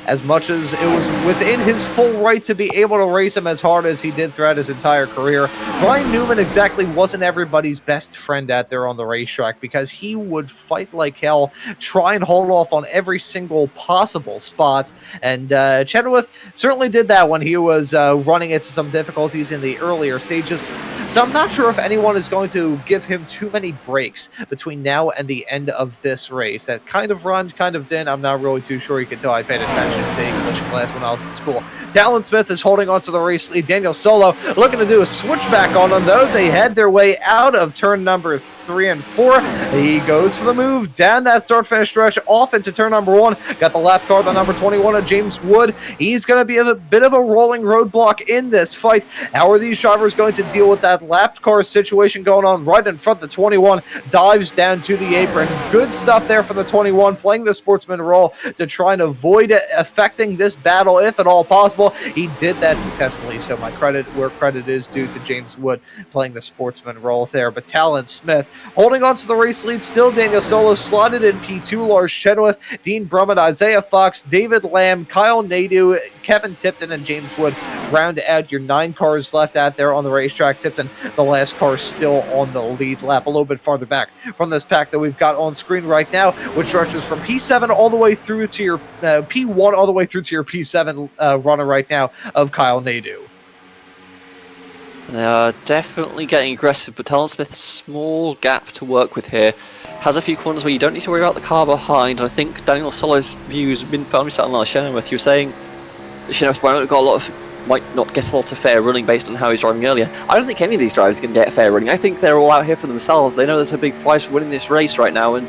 as much as it was within his full right to be able to race him as hard as he did throughout his entire career, Brian Newman exactly wasn't everybody's best friend out there on the racetrack, because he would fight like hell, try and hold off on every single possible spot, and Chenoweth certainly did that when he was running into some difficulties in the earlier stages. So I'm not sure if anyone is going to give him too many breaks between now and the end of this race. That kind of rhymed, kind of didn't. I'm not really too sure. You can tell I paid attention to English class when I was in school. Talon Smith is holding on to the race lead. Daniel Solo looking to do a switchback on them. Those, they head their way out of turn number 3 and 4. He goes for the move down that start-finish stretch off into turn number 1. Got the lap car, the number 21 of James Wood. He's going to be a bit of a rolling roadblock in this fight. How are these drivers going to deal with that lap car situation going on right in front? The 21 dives down to the apron. Good stuff there from the 21, playing the sportsman role to try and avoid affecting this battle if at all possible. He did that successfully, so my credit where credit is due to James Wood playing the sportsman role there. But Talon Smith Holding on to the race lead still, Daniel Solo slotted in P2, Lars Chenoweth, Dean Brummett, Isaiah Fox, David Lamb, Kyle Nadeau, Kevin Tipton, and James Wood round out your 9 cars left out there on the racetrack. Tipton, the last car, still on the lead lap, a little bit farther back from this pack that we've got on screen right now, which stretches from P7 all the way through to your P1 all the way through to your P7 runner right now of Kyle Nadeau. They are definitely getting aggressive, but Talon Smith, small gap to work with here. Has a few corners where you don't need to worry about the car behind. I think Daniel Solo's views have been firmly set on Lars Chenoweth. You were saying Chenoweth might not get a lot of fair running based on how he's driving earlier. I don't think any of these drivers can get fair running. I think they're all out here for themselves. They know there's a big prize for winning this race right now, and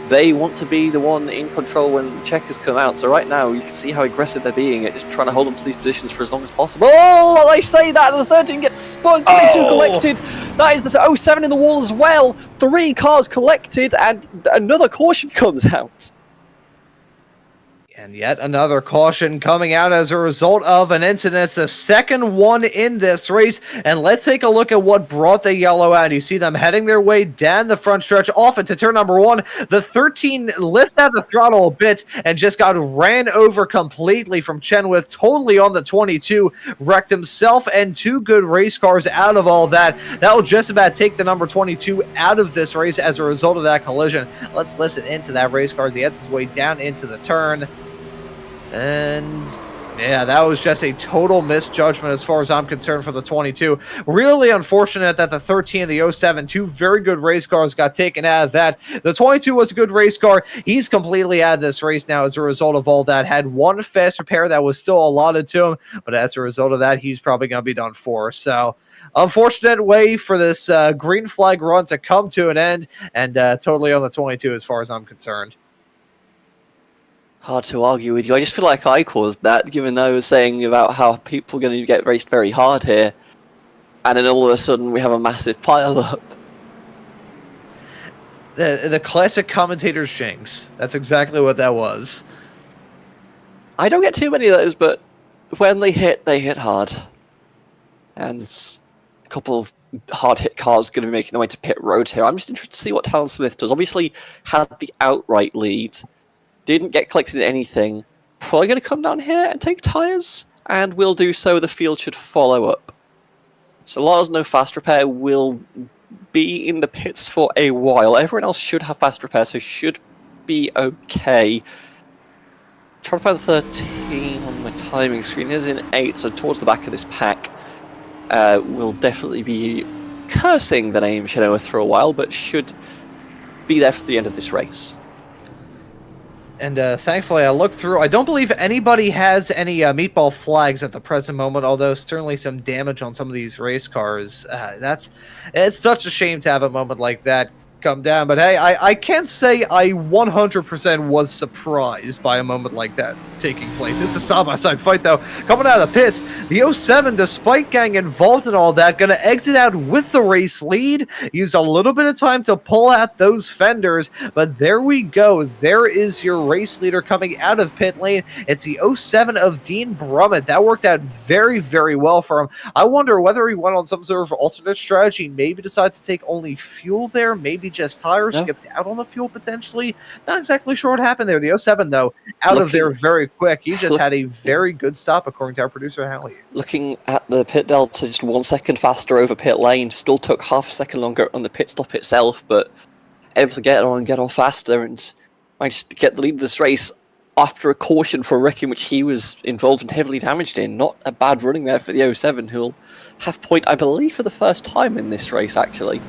they want to be the one in control when the checkers come out. So right now, you can see how aggressive they're being at just trying to hold on to these positions for as long as possible. Oh, I say that, the 13 gets spun, 22 collected. That is the 07 in the wall as well. 3 cars collected, and another caution comes out. And yet another caution coming out as a result of an incident. It's the second one in this race. And let's take a look at what brought the yellow out. You see them heading their way down the front stretch off into turn number 1. The 13 lifts out the throttle a bit and just got ran over completely from Chenoweth, totally on the 22. Wrecked himself and 2 good race cars out of all that. That will just about take the number 22 out of this race as a result of that collision. Let's listen into that race car as he heads his way down into the turn. And yeah, that was just a total misjudgment as far as I'm concerned for the 22. Really unfortunate that the 13 and the 07, 2 very good race cars, got taken out of that. The 22 was a good race car. He's completely out of this race now as a result of all that. Had 1 fast repair that was still allotted to him, but as a result of that, he's probably going to be done for. So unfortunate way for this green flag run to come to an end, and totally on the 22 as far as I'm concerned. Hard to argue with you. I just feel like I caused that, given that I was saying about how people are going to get raced very hard here. And then all of a sudden we have a massive pile-up. The classic commentator's jinx. That's exactly what that was. I don't get too many of those, but when they hit hard. And a couple of hard-hit cars going to be making their way to pit road here. I'm just interested to see what Talon Smith does. Obviously had the outright lead. Didn't get collected in anything. Probably going to come down here and take tyres, and will do so. The field should follow up. So Lars No Fast Repair will be in the pits for a while. Everyone else should have Fast Repair, so should be okay. Trying to find the 13 on my timing screen. It is in 8, so towards the back of this pack. Will definitely be cursing the name Chenoweth for a while, but should be there for the end of this race. And thankfully, I looked through. I don't believe anybody has any meatball flags at the present moment, although certainly some damage on some of these race cars. It's such a shame to have a moment like that come down. But hey, I can't say I 100% was surprised by a moment like that taking place. It's a side-by-side fight, though. Coming out of the pits, the 07, despite getting involved in all that, going to exit out with the race lead. Use a little bit of time to pull out those fenders, but there we go. There is your race leader coming out of pit lane. It's the 07 of Dean Brummett. That worked out very, very well for him. I wonder whether he went on some sort of alternate strategy, maybe decided to take only fuel there, maybe just tires, skipped out on the fuel potentially. Not exactly sure what happened there. The 07, though, out of there very quick. He just had a very good stop, according to our producer, Hallie. Looking at the pit delta, just 1 second faster over pit lane. Still took half a second longer on the pit stop itself, but able to get on and get off faster and managed to get the lead of this race after a caution for a wreck in which he was involved and heavily damaged in. Not a bad running there for the 07, who'll have point, I believe, for the first time in this race, actually.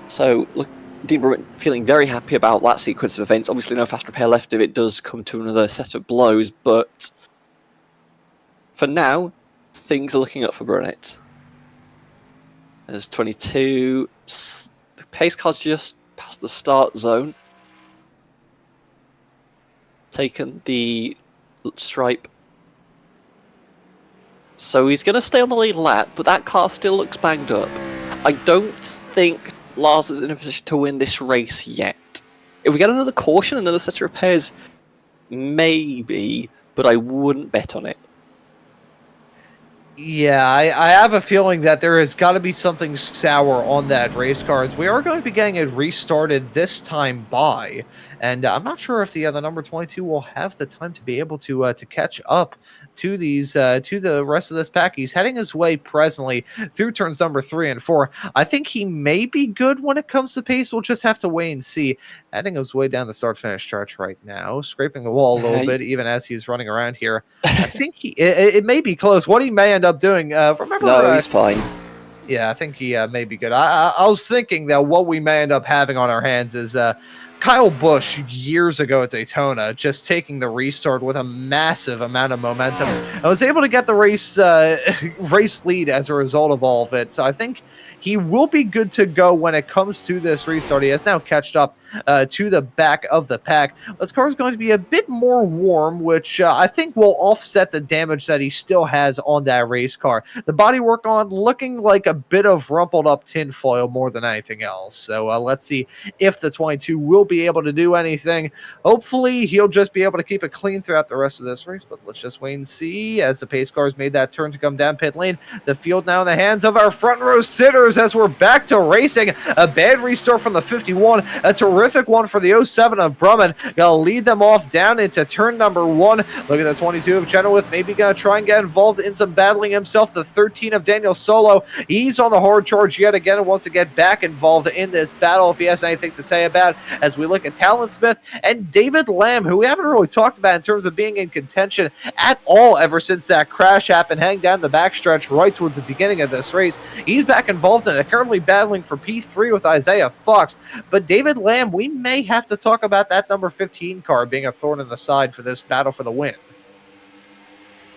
So, look, Dean Brummett feeling very happy about that sequence of events. Obviously, no fast repair left if it does come to another set of blows, but for now, things are looking up for Brummett. There's 22. The pace car's just past the start zone. Taken the stripe. So he's going to stay on the lead lap, but that car still looks banged up. I don't think Lars is in a position to win this race yet. If we get another caution, another set of repairs, maybe, but I wouldn't bet on it. Yeah, I have a feeling that there has got to be something sour on that race car, as we are going to be getting it restarted this time by, and I'm not sure if the number 22 will have the time to be able to catch up to these to the rest of this pack. He's heading his way presently through turns number 3 and 4. I think he may be good when it comes to pace. We'll just have to wait and see. Heading his way down the start-finish stretch right now, scraping the wall a little bit, even as he's running around here. I think it may be close. What he may end up doing, remember? No, he's fine. Yeah, I think he may be good. I was thinking that what we may end up having on our hands is Kyle Busch years ago at Daytona, just taking the restart with a massive amount of momentum. I was able to get the race lead as a result of all of it. So I think he will be good to go when it comes to this restart. He has now catched up to the back of the pack. This car is going to be a bit more warm, which I think will offset the damage that he still has on that race car. The bodywork on looking like a bit of rumpled up tinfoil more than anything else. So let's see if the 22 will be able to do anything. Hopefully he'll just be able to keep it clean throughout the rest of this race, but let's just wait and see as the pace cars made that turn to come down pit lane. The field now in the hands of our front row sitters as we're back to racing. A bad restart from the 51, a terrific one for the 07 of Brumman. Gonna lead them off down into turn number 1. Look at the 22 of Chenoweth, maybe gonna try and get involved in some battling himself. The 13 of Daniel Solo, he's on the hard charge yet again and wants to get back involved in this battle if he has anything to say about, as we look at Talon Smith and David Lamb, who we haven't really talked about in terms of being in contention at all ever since that crash happened, hang down the backstretch right towards the beginning of this race. He's back involved in it, currently battling for P3 with Isaiah Fox. But David Lamb, we may have to talk about that number 15 car being a thorn in the side for this battle for the win.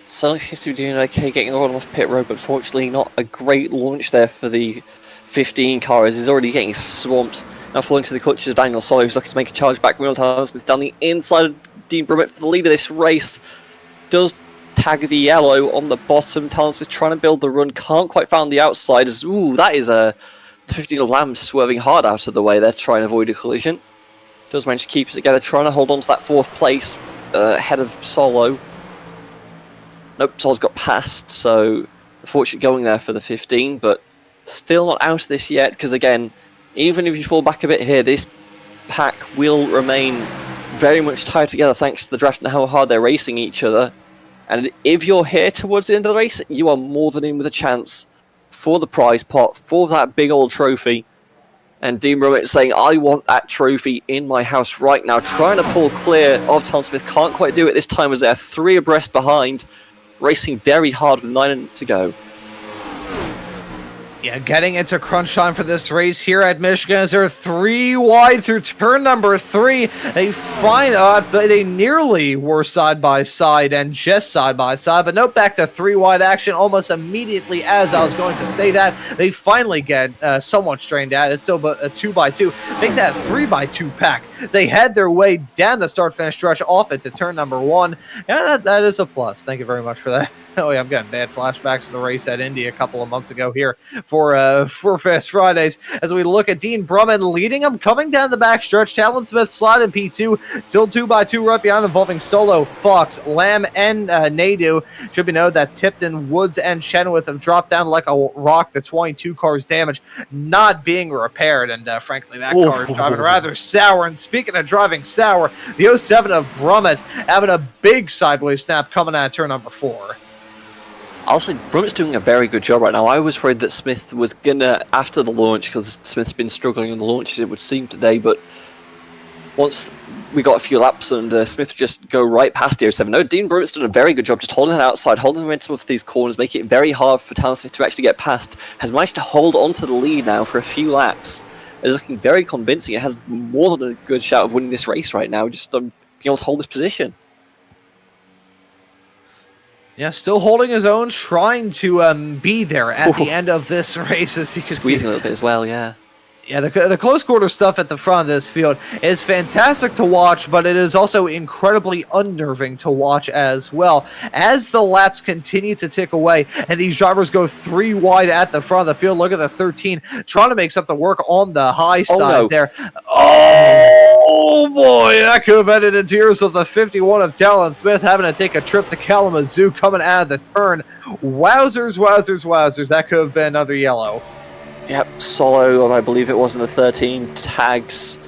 Sonic seems to be doing okay getting on off pit road, but fortunately not a great launch there for the 15 car, as he's already getting swamped. Now falling to the clutches of Daniel Solo, who's looking to make a charge back. Meanwhile, Talon Smith down the inside of Dean Brummett for the lead of this race. Does tag the yellow on the bottom. Talon Smith trying to build the run, can't quite find the outside. Ooh, that is the 15 of Lamb swerving hard out of the way there, trying to avoid a collision. Does manage to keep it together, trying to hold on to that 4th place ahead of Solo. Nope, Solo's got past, so unfortunately going there for the 15, but still not out of this yet, because again, even if you fall back a bit here, this pack will remain very much tied together thanks to the draft and how hard they're racing each other. And if you're here towards the end of the race, you are more than in with a chance for the prize pot, for that big old trophy. And Dean Brummett saying, I want that trophy in my house right now, trying to pull clear of Talon Smith. Can't quite do it this time as they're 3 abreast behind, racing very hard with 9 to go. Yeah, getting into crunch time for this race here at Michigan as they're 3 wide through turn number 3. They nearly were side by side and just side by side, but nope, back to 3 wide action almost immediately as I was going to say that. They finally get somewhat strained out. It's still a 2x2. Make that 3x2 pack. They head their way down the start-finish stretch off into turn number 1. Yeah, that is a plus. Thank you very much for that. Oh yeah, I'm getting bad flashbacks to the race at Indy a couple of months ago here for Fast Fridays as we look at Dean Brumman leading him, coming down the back stretch. Talon Smith sliding P2, still 2x2 right behind, involving Solo, Fox, Lamb, and Nadu. Should be noted that Tipton, Woods, and Chenoweth have dropped down like a rock. The 22 car's damage not being repaired, and frankly, that car is driving rather sour. And speaking of driving sour, the 07 of Brummett having a big sideways snap coming out of turn number 4. I'll say Brummett's doing a very good job right now. I was worried that Smith was gonna, after the launch, because Smith's been struggling in the launches, it would seem today, but once we got a few laps and Smith would just go right past the 07. No, Dean Brummett's done a very good job just holding it outside, holding the momentum of these corners, making it very hard for Talon Smith to actually get past. Has managed to hold on to the lead now for a few laps. It's looking very convincing. It has more than a good shot of winning this race right now, just being able to hold this position. Yeah, still holding his own, trying to be there at the end of this race, as you can see. Squeezing a little bit as well, yeah. Yeah, the close quarter stuff at the front of this field is fantastic to watch, but it is also incredibly unnerving to watch as well. As the laps continue to tick away and these drivers go 3 wide at the front of the field, look at the 13 trying to make something work on the high side there. Oh! Oh boy, that could have ended in tears with the 51 of Talon Smith having to take a trip to Kalamazoo coming out of the turn. Wowzers, wowzers, wowzers. That could have been another yellow. Yep, Solo, and I believe it was in the 13, tags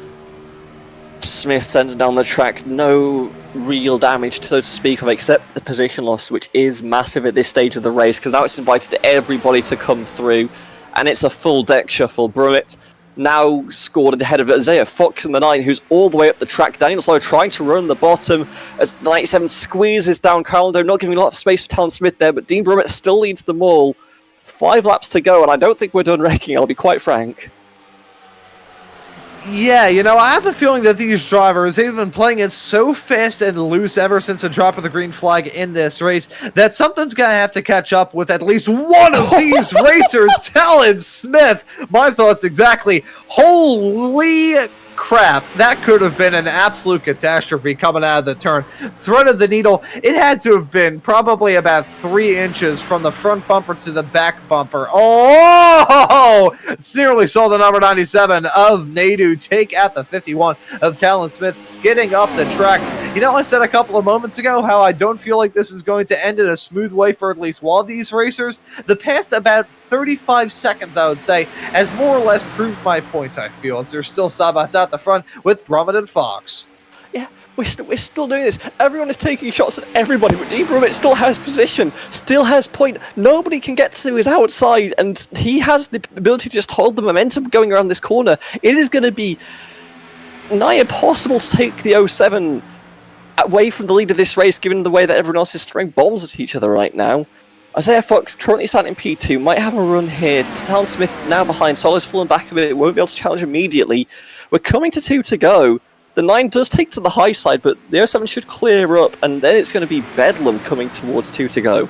Smith sends down the track. No real damage, so to speak of, except the position loss, which is massive at this stage of the race, because now it's invited everybody to come through, and it's a full deck shuffle. Brummett now scored ahead of Isaiah Fox in the 9, who's all the way up the track. Daniel Solo trying to run the bottom as the 97 squeezes down Carlando, not giving a lot of space for Talon Smith there, but Dean Brummett still leads them all. 5 laps to go, and I don't think we're done wrecking, I'll be quite frank. Yeah, you know, I have a feeling that these drivers, they've been playing it so fast and loose ever since the drop of the green flag in this race that something's going to have to catch up with at least one of these racers. Talon Smith, my thoughts exactly. Holy crap, that could have been an absolute catastrophe coming out of the turn. Threaded the needle. It had to have been probably about 3 inches from the front bumper to the back bumper. Oh! Nearly saw the number 97 of Nadu take out the 51 of Talon Smith, skidding up the track. You know, I said a couple of moments ago how I don't feel like this is going to end in a smooth way for at least one of these racers. The past about 35 seconds, I would say, has more or less proved my point, I feel, as they're still side by side at the front with Brummett and Fox. Yeah, we're still doing this. Everyone is taking shots at everybody, but Dean Brummett still has position, still has point. Nobody can get to his outside, and he has the ability to just hold the momentum going around this corner. It is going to be nigh impossible to take the 07 away from the lead of this race, given the way that everyone else is throwing bombs at each other right now. Isaiah Fox currently sat in P2, might have a run here. Talon Smith now behind. Solo's fallen back a bit, won't be able to challenge immediately. We're coming to 2 to go. The 9 does take to the high side, but the 07 should clear up, and then it's going to be Bedlam coming towards 2 to go.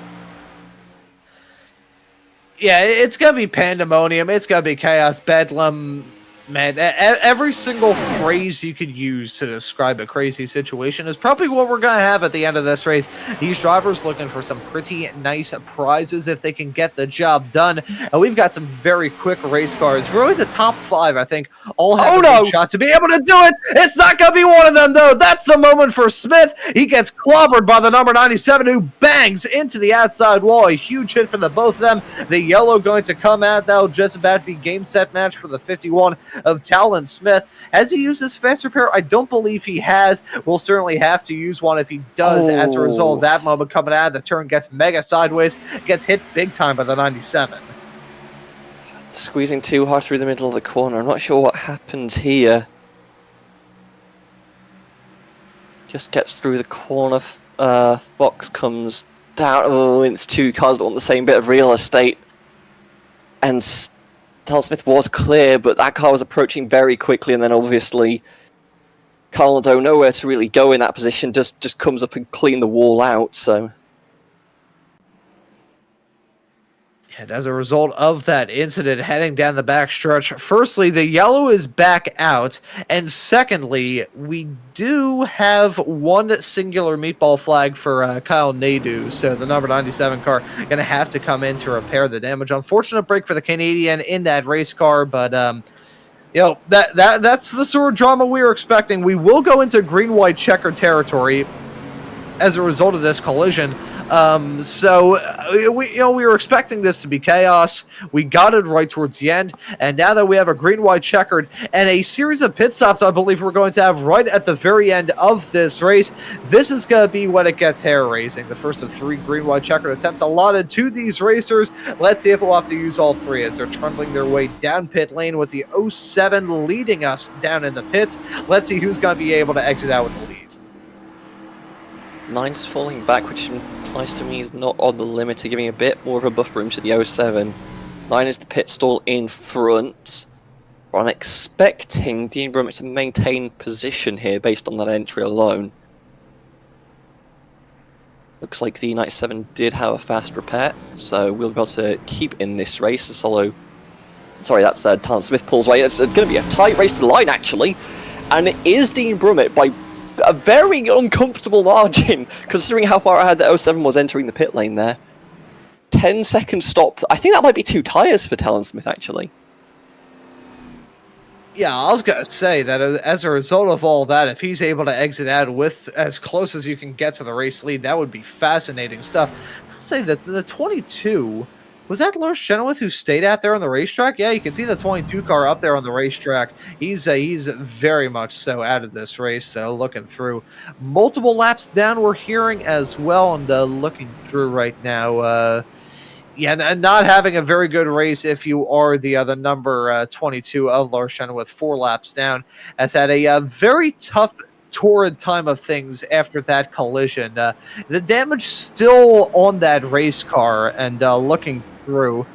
Yeah, it's going to be pandemonium. It's going to be chaos, bedlam. Man, every single phrase you could use to describe a crazy situation is probably what we're going to have at the end of this race. These drivers looking for some pretty nice prizes if they can get the job done. And we've got some very quick race cars. Really, the top 5, I think, all have a good shot to be able to do it. It's not going to be one of them, though. That's the moment for Smith. He gets clobbered by the number 97, who bangs into the outside wall. A huge hit for the both of them. The yellow going to come out. That'll just about be game, set, match for the 51 of Talon Smith. Has he used his fast repair? I don't believe he has. We'll certainly have to use one if he does. As a result of that moment coming out of the turn, gets mega sideways, gets hit big time by the 97. Squeezing too hard through the middle of the corner. I'm not sure what happens here. Just gets through the corner. Fox comes down. Oh, it's 2 cars that want the same bit of real estate. And Talon Smith was clear, but that car was approaching very quickly, and then obviously Carlando, nowhere to really go in that position, just comes up and clean the wall out, so... And as a result of that incident heading down the back stretch, firstly, the yellow is back out, and secondly, we do have one singular meatball flag for Kyle Nadeau, so the number 97 car going to have to come in to repair the damage. Unfortunate break for the Canadian in that race car, but you know, that's the sort of drama we were expecting. We will go into green-white checker territory as a result of this collision. We were expecting this to be chaos. We got it right towards the end, and now that we have a green-white checkered and a series of pit stops, I believe we're going to have right at the very end of this race, this is going to be when it gets hair-raising. The first of 3 green-white checkered attempts allotted to these racers. Let's see if we'll have to use all 3 as they're trundling their way down pit lane with the 07 leading us down in the pits. Let's see who's going to be able to exit out with the lead. 9's falling back, which implies to me he's not on the limiter, giving a bit more of a buffer room to the 07. 9 is the pit stall in front. I'm expecting Dean Brummett to maintain position here based on that entry alone. Looks like the 97 did have a fast repair, so we'll be able to keep in this race. Solo, sorry, that's Talon Smith pulls away. It's going to be a tight race to the line, actually, and it is Dean Brummett by a very uncomfortable margin, considering how far ahead the 07 was entering the pit lane there. 10-second stop. I think that might be 2 tyres for Talon Smith, actually. Yeah, I was gonna say that as a result of all that, if he's able to exit out with as close as you can get to the race lead, that would be fascinating stuff. I'll say that the 22, was that Lars Chenoweth who stayed out there on the racetrack? Yeah, you can see the 22 car up there on the racetrack. He's very much so out of this race, though, looking through. Multiple laps down, we're hearing as well, and looking through right now. Yeah, and not having a very good race if you are the number 22 of Lars Chenoweth, 4 laps down, has had a very tough, torrid time of things after that collision. The damage still on that race car, and looking through,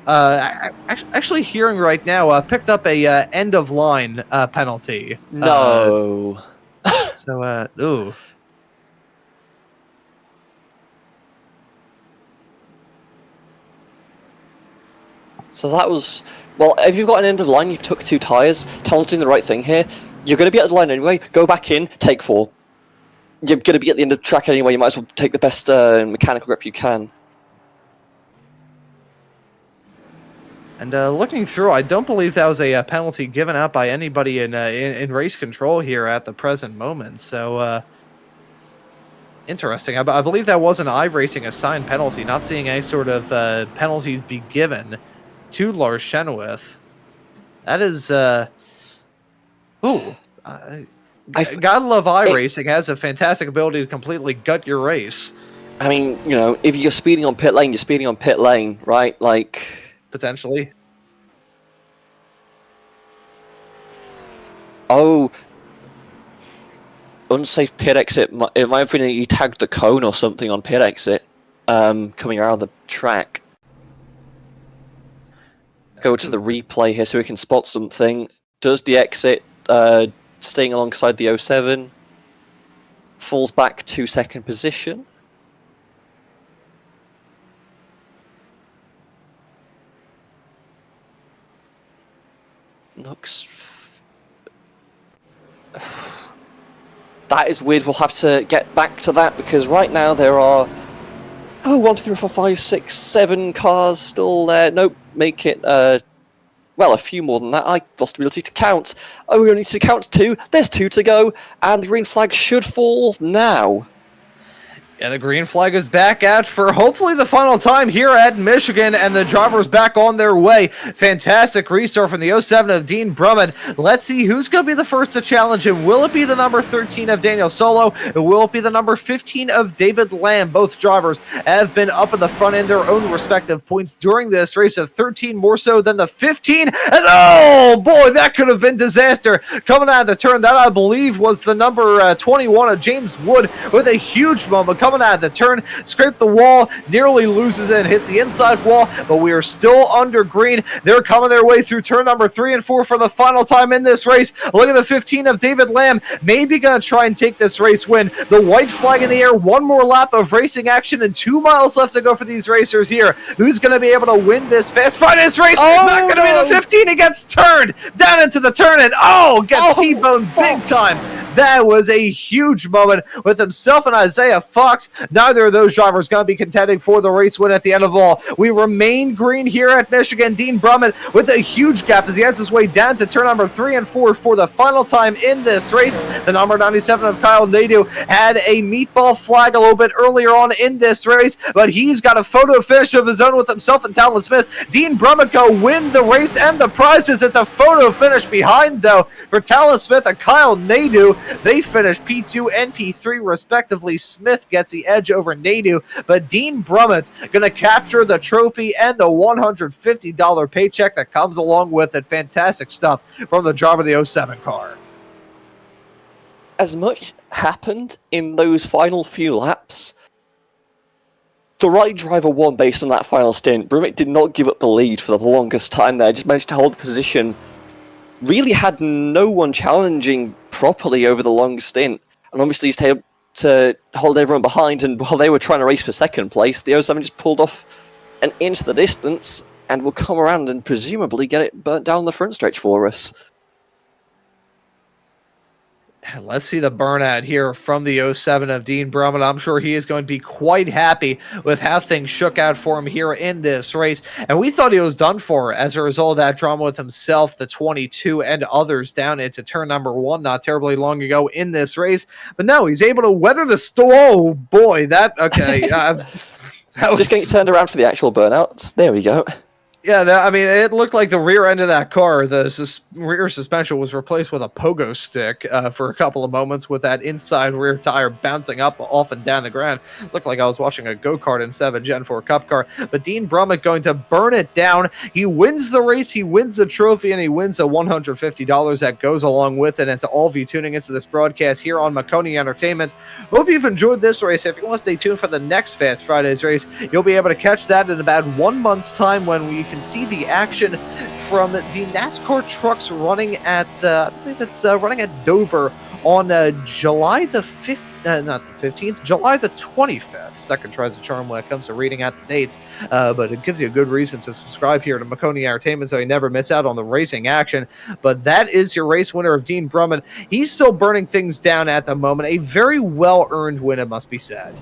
actually hearing right now, picked up a end of line penalty. No. Ooh. So that was... Well, if you've got an end of line, you've took 2 tyres, Talon's doing the right thing here. You're going to be at the line anyway, go back in, take 4. You're going to be at the end of the track anyway, you might as well take the best mechanical grip you can. And looking through, I don't believe that was a penalty given out by anybody in race control here at the present moment. So, interesting. I believe that was an iRacing assigned penalty, not seeing any sort of penalties be given to Lars Chenoweth. That is, gotta love iRacing. Has a fantastic ability to completely gut your race. I mean, you know, if you're speeding on pit lane, you're speeding on pit lane, right? Like... Potentially. Oh, unsafe pit exit. It might have been you tagged the cone or something on pit exit, coming around the track. Go to the replay here so we can spot something. Does the exit, staying alongside the 07, falls back to 2nd position. Looks... That is weird. We'll have to get back to that because right now there are 1, 2, 3, 4, 5, 6, 7 cars still there. Nope, make it well, a few more than that. I lost the ability to count. Oh, we only need to count 2. There's 2 to go, and the green flag should fall now. Yeah, the green flag is back out for hopefully the final time here at Michigan, and the driver's back on their way. Fantastic restart from the 07 of Dean Brummett. Let's see who's going to be the first to challenge him. Will it be the number 13 of Daniel Solo? Or will it be the number 15 of David Lamb? Both drivers have been up in the front in their own respective points during this race, of 13 more so than the 15. And oh boy, that could have been disaster. Coming out of the turn, that I believe was the number 21 of James Wood with a huge moment. Coming out of the turn, scraped the wall, nearly loses it, hits the inside wall, but we are still under green. They're coming their way through turn number 3 and 4 for the final time in this race. Look at the 15 of David Lamb, maybe going to try and take this race win. The white flag in the air, 1 more lap of racing action, and 2 miles left to go for these racers here. Who's going to be able to win this fast finance race? Oh, not going to be the 15. He gets turned down into the turn, and gets T-boned big time. That was a huge moment with himself and Isaiah Fox. Neither of those drivers going to be contending for the race win at the end of all. We remain green here at Michigan. Dean Brummett with a huge gap as he has his way down to turn number 3 and 4 for the final time in this race. The number 97 of Kyle Nadeau had a meatball flag a little bit earlier on in this race, but he's got a photo finish of his own with himself and Talon Smith. Dean Brummett go win the race and the prizes. It's a photo finish behind, though, for Talon Smith and Kyle Nadeau. They finished P2 and P3 respectively. Smith gets the edge over Nadeau, but Dean Brummett going to capture the trophy and the $150 paycheck that comes along with it. Fantastic stuff from the driver of the 07 car. As much happened in those final few laps, the right driver won based on that final stint. Brummett did not give up the lead for the longest time there, just managed to hold the position. Really had no one challenging properly over the long stint, and obviously he's able to hold everyone behind, and while they were trying to race for 2nd place, the 07 just pulled off and into the distance and will come around and presumably get it burnt down the front stretch for us. Let's see the burnout here from the 07 of Dean Brummett. I'm sure he is going to be quite happy with how things shook out for him here in this race. And we thought he was done for as a result of that drama with himself, the 22, and others down into turn number 1 not terribly long ago in this race. But no, he's able to weather the storm. Oh, boy. Okay. That was... Just getting turned around for the actual burnouts. There we go. Yeah, I mean, it looked like the rear end of that car, the rear suspension was replaced with a pogo stick for a couple of moments with that inside rear tire bouncing up off and down the ground. Looked like I was watching a go-kart instead of a Gen 4 Cup car. But Dean Brummett going to burn it down. He wins the race, he wins the trophy, and he wins the $150 that goes along with it. And to all of you tuning into this broadcast here on Maconi Entertainment, hope you've enjoyed this race. If you want to stay tuned for the next Fast Fridays race, you'll be able to catch that in about 1 month's time when we can see the action from the NASCAR trucks running at I believe it's running at Dover on July the 5th, not the 15th, July the 25th. Second tries the charm when it comes to reading out the dates, but it gives you a good reason to subscribe here to Maconi Entertainment so you never miss out on the racing action. But that is your race winner of Dean Brummett. He's still burning things down at the moment. A very well-earned win, it must be said.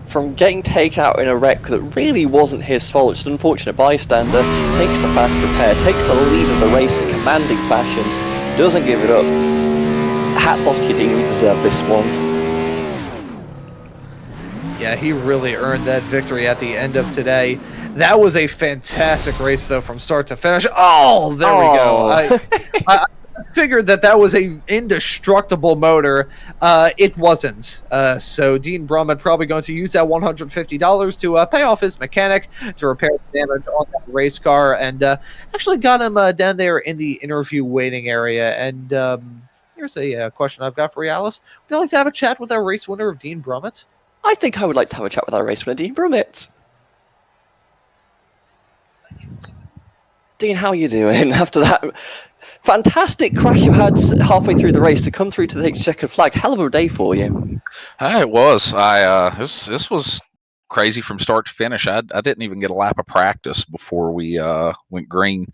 From getting taken out in a wreck that really wasn't his fault, just an unfortunate bystander, takes the fast repair, takes the lead of the race in commanding fashion, doesn't give it up. Hats off to you, Dean, you deserve this one. Yeah, he really earned that victory at the end of today. That was a fantastic race, though, from start to finish. Oh, there we go. I figured that was a indestructible motor. It wasn't. So Dean Brummett probably going to use that $150 to pay off his mechanic to repair the damage on that race car, and actually got him down there in the interview waiting area. And here's a question I've got for you, Alice. Would you like to have a chat with our race winner of Dean Brummett? I think I would like to have a chat with our race winner, Dean Brummett. Dean, how are you doing after that fantastic crash you had halfway through the race to come through to the checkered flag? Hell of a day for you. It was. This was crazy from start to finish. I didn't even get a lap of practice before we went green.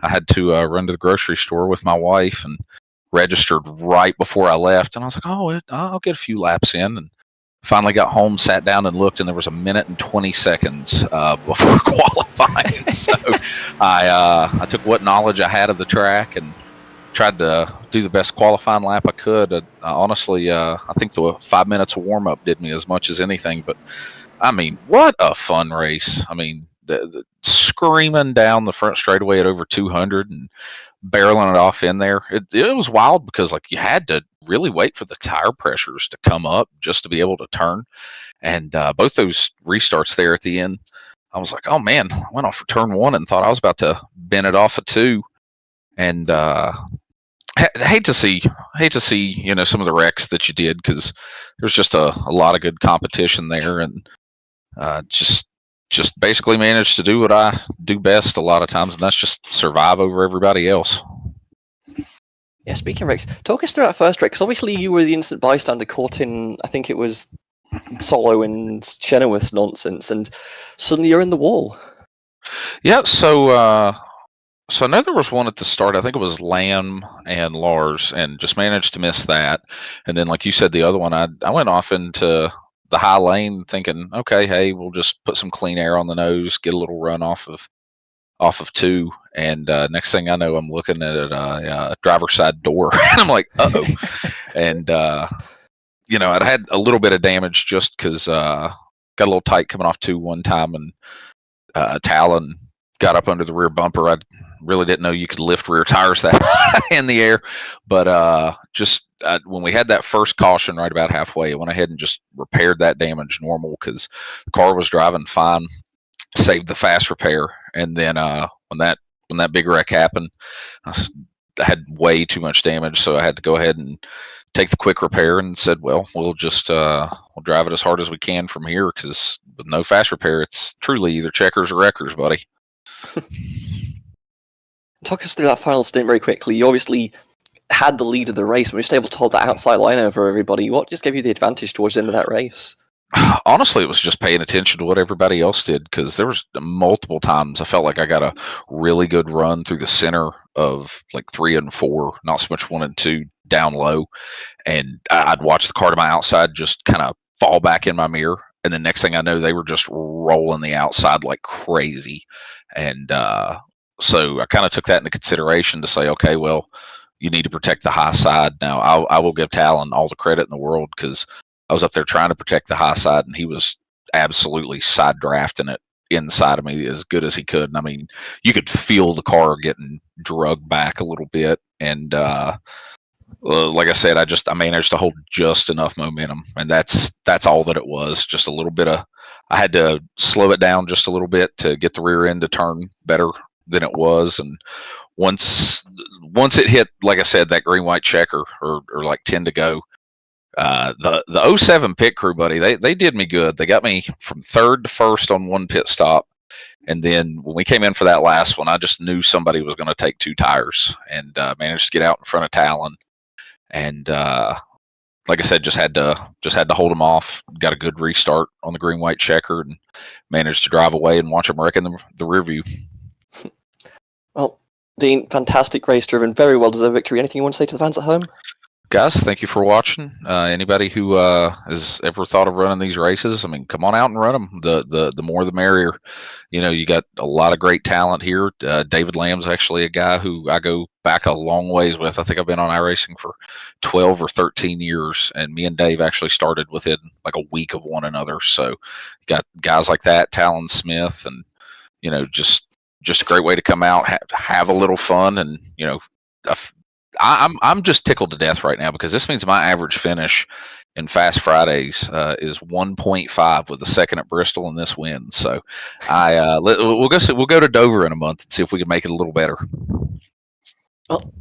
I had to run to the grocery store with my wife and registered right before I left. And I was like, I'll get a few laps in. And finally got home, sat down and looked, and there was 1 minute and 20 seconds before qualifying. So I took what knowledge I had of the track and tried to do the best qualifying lap I could. Honestly, I think the 5 minutes of warm-up did me as much as anything. But, I mean, what a fun race. I mean, the screaming down the front straightaway at over 200 and barreling it off in there. It was wild because, like, you had to really wait for the tire pressures to come up just to be able to turn. And both those restarts there at the end, I was like, oh man, I went off for turn 1 and thought I was about to bend it off at 2. And hate to see some of the wrecks that you did, because there's just a lot of good competition there, and just basically managed to do what I do best a lot of times, and that's just survive over everybody else. Yeah, speaking of wrecks, talk us through that first wreck, because obviously you were the innocent bystander caught in, I think it was Solo and Chenoweth's nonsense, and suddenly you're in the wall. Yeah, so I know there was one at the start. I think it was Lamb and Lars, and just managed to miss that. And then, like you said, the other one, I went off into the high lane thinking, okay, hey, we'll just put some clean air on the nose, get a little run off of 2, and next thing I know, I'm looking at a driver's side door, and I'm like, uh-oh. And I'd had a little bit of damage just because got a little tight coming off 2 one time, and Talon got up under the rear bumper. I really didn't know you could lift rear tires that high in the air, but when we had that first caution right about halfway, I went ahead and just repaired that damage normal, because the car was driving fine, saved the fast repair. And then when that big wreck happened, I had way too much damage, so I had to go ahead and take the quick repair and said, well, we'll just we'll drive it as hard as we can from here, because with no fast repair, it's truly either checkers or wreckers, buddy. Talk us through that final stint very quickly. You obviously had the lead of the race, and we were able to hold that outside line over everybody. What just gave you the advantage towards the end of that race? Honestly, it was just paying attention to what everybody else did, because there was multiple times I felt like I got a really good run through the center of like 3 and 4, not so much 1 and 2, down low, and I'd watch the car to my outside just kind of fall back in my mirror, and the next thing I know, they were just rolling the outside like crazy, and so I kind of took that into consideration to say, okay, well, you need to protect the high side. Now, I will give Talon all the credit in the world, because I was up there trying to protect the high side, and he was absolutely side drafting it inside of me as good as he could. And I mean, you could feel the car getting drugged back a little bit, and like I said, I managed to hold just enough momentum, and that's all that it was. Just a little bit of, I had to slow it down just a little bit to get the rear end to turn better than it was, and once it hit, like I said, that green white checker, or like 10 to go, the 07 pit crew, buddy, they did me good. They got me from third to first on one pit stop, and then when we came in for that last one, I just knew somebody was going to take 2 tires, and managed to get out in front of Talon, and like I said, just had to hold them off. Got a good restart on the green white checker, and managed to drive away and watch them wreck in the rear view. Well, Dean, fantastic race driven, very well deserved victory. Anything you want to say to the fans at home? Guys, thank you for watching. Anybody who has ever thought of running these races, I mean, come on out and run them. The more the merrier. You know, you got a lot of great talent here. David Lamb's actually a guy who I go back a long ways with. I think I've been on iRacing for 12 or 13 years, and me and Dave actually started within like a week of one another. So you got guys like that, Talon Smith, and, you know, just a great way to come out, have a little fun, and, you know, I'm just tickled to death right now, because this means my average finish in Fast Fridays is 1.5 with the second at Bristol and this win. So we'll go to Dover in a month and see if we can make it a little better. Well,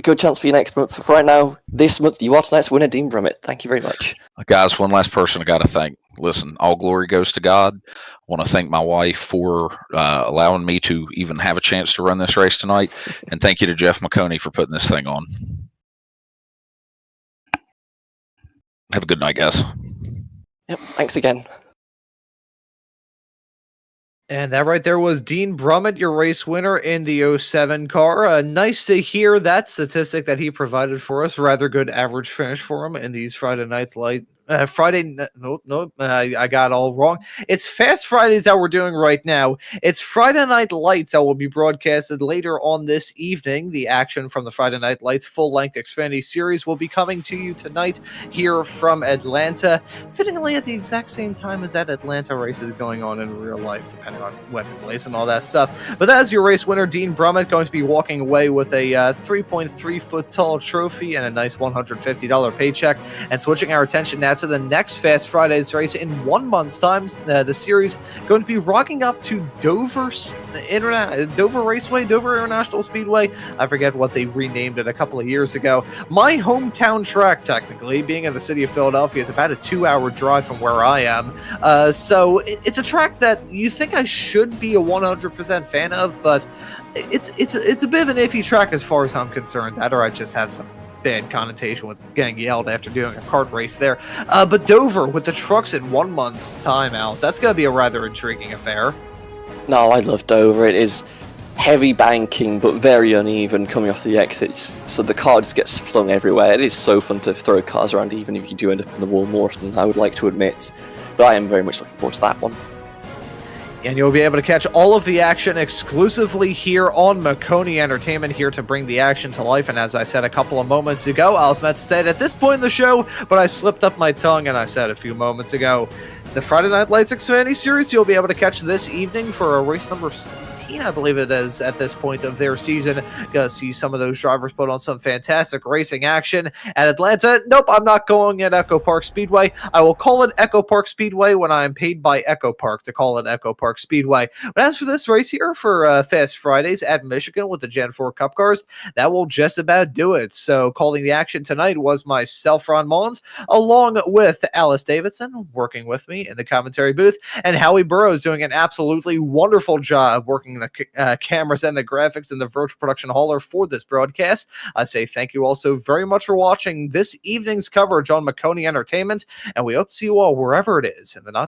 good chance for you next month. For right now, this month, you are tonight's winner, Dean Brummett. Thank you very much. Guys, one last person I got to thank. Listen, all glory goes to God. I want to thank my wife for allowing me to even have a chance to run this race tonight. And thank you to Jeff Maconi for putting this thing on. Have a good night, guys. Yep, thanks again. And that right there was Dean Brummett, your race winner in the 07 car. Nice to hear that statistic that he provided for us. Rather good average finish for him in these Friday nights light. I got all wrong. It's Fast Fridays that we're doing right now. It's Friday Night Lights that will be broadcasted later on this evening. The action from the Friday Night Lights full-length Xfinity series will be coming to you tonight here from Atlanta, fittingly at the exact same time as that Atlanta race is going on in real life, depending on weather delays and all that stuff. But that is your race winner, Dean Brummett, going to be walking away with a 3.3-foot tall trophy and a nice $150 paycheck. And switching our attention now to the next Fast Fridays race in 1 month's time. The series going to be rocking up to Dover Raceway, Dover International Speedway. I forget what they renamed it a couple of years ago. My hometown track, technically, being in the city of Philadelphia, is about a 2-hour drive from where I am. So it's a track that you think I should be a 100% fan of, but it's a bit of an iffy track as far as I'm concerned. That, or I just have some bad connotation with getting yelled after doing a kart race there. But Dover with the trucks in 1 month's time, Alice, that's going to be a rather intriguing affair. No, I love Dover. It is heavy banking, but very uneven coming off the exits, so the car just gets flung everywhere. It is so fun to throw cars around, even if you do end up in the wall more often than I would like to admit. But I am very much looking forward to that one. And you'll be able to catch all of the action exclusively here on Maconi Entertainment, here to bring the action to life. And as I said a couple of moments ago, I was meant to say it at this point in the show, but I slipped up my tongue and I said a few moments ago, the Friday Night Lights Xfinity Series you'll be able to catch this evening for a race number 17, I believe it is, at this point of their season. Gonna see some of those drivers put on some fantastic racing action at Atlanta. Nope, I'm not going at Echo Park Speedway. I will call it Echo Park Speedway when I am paid by Echo Park to call it Echo Park Speedway. But as for this race here for Fast Fridays at Michigan with the Gen 4 Cup cars, that will just about do it. So calling the action tonight was myself, Ron Mullins, along with Alice Davidson working with me in the commentary booth, and Howie Burrows doing an absolutely wonderful job working the cameras and the graphics in the virtual production hauler for this broadcast. I say thank you also very much for watching this evening's coverage on Maconi Entertainment, and we hope to see you all wherever it is in the not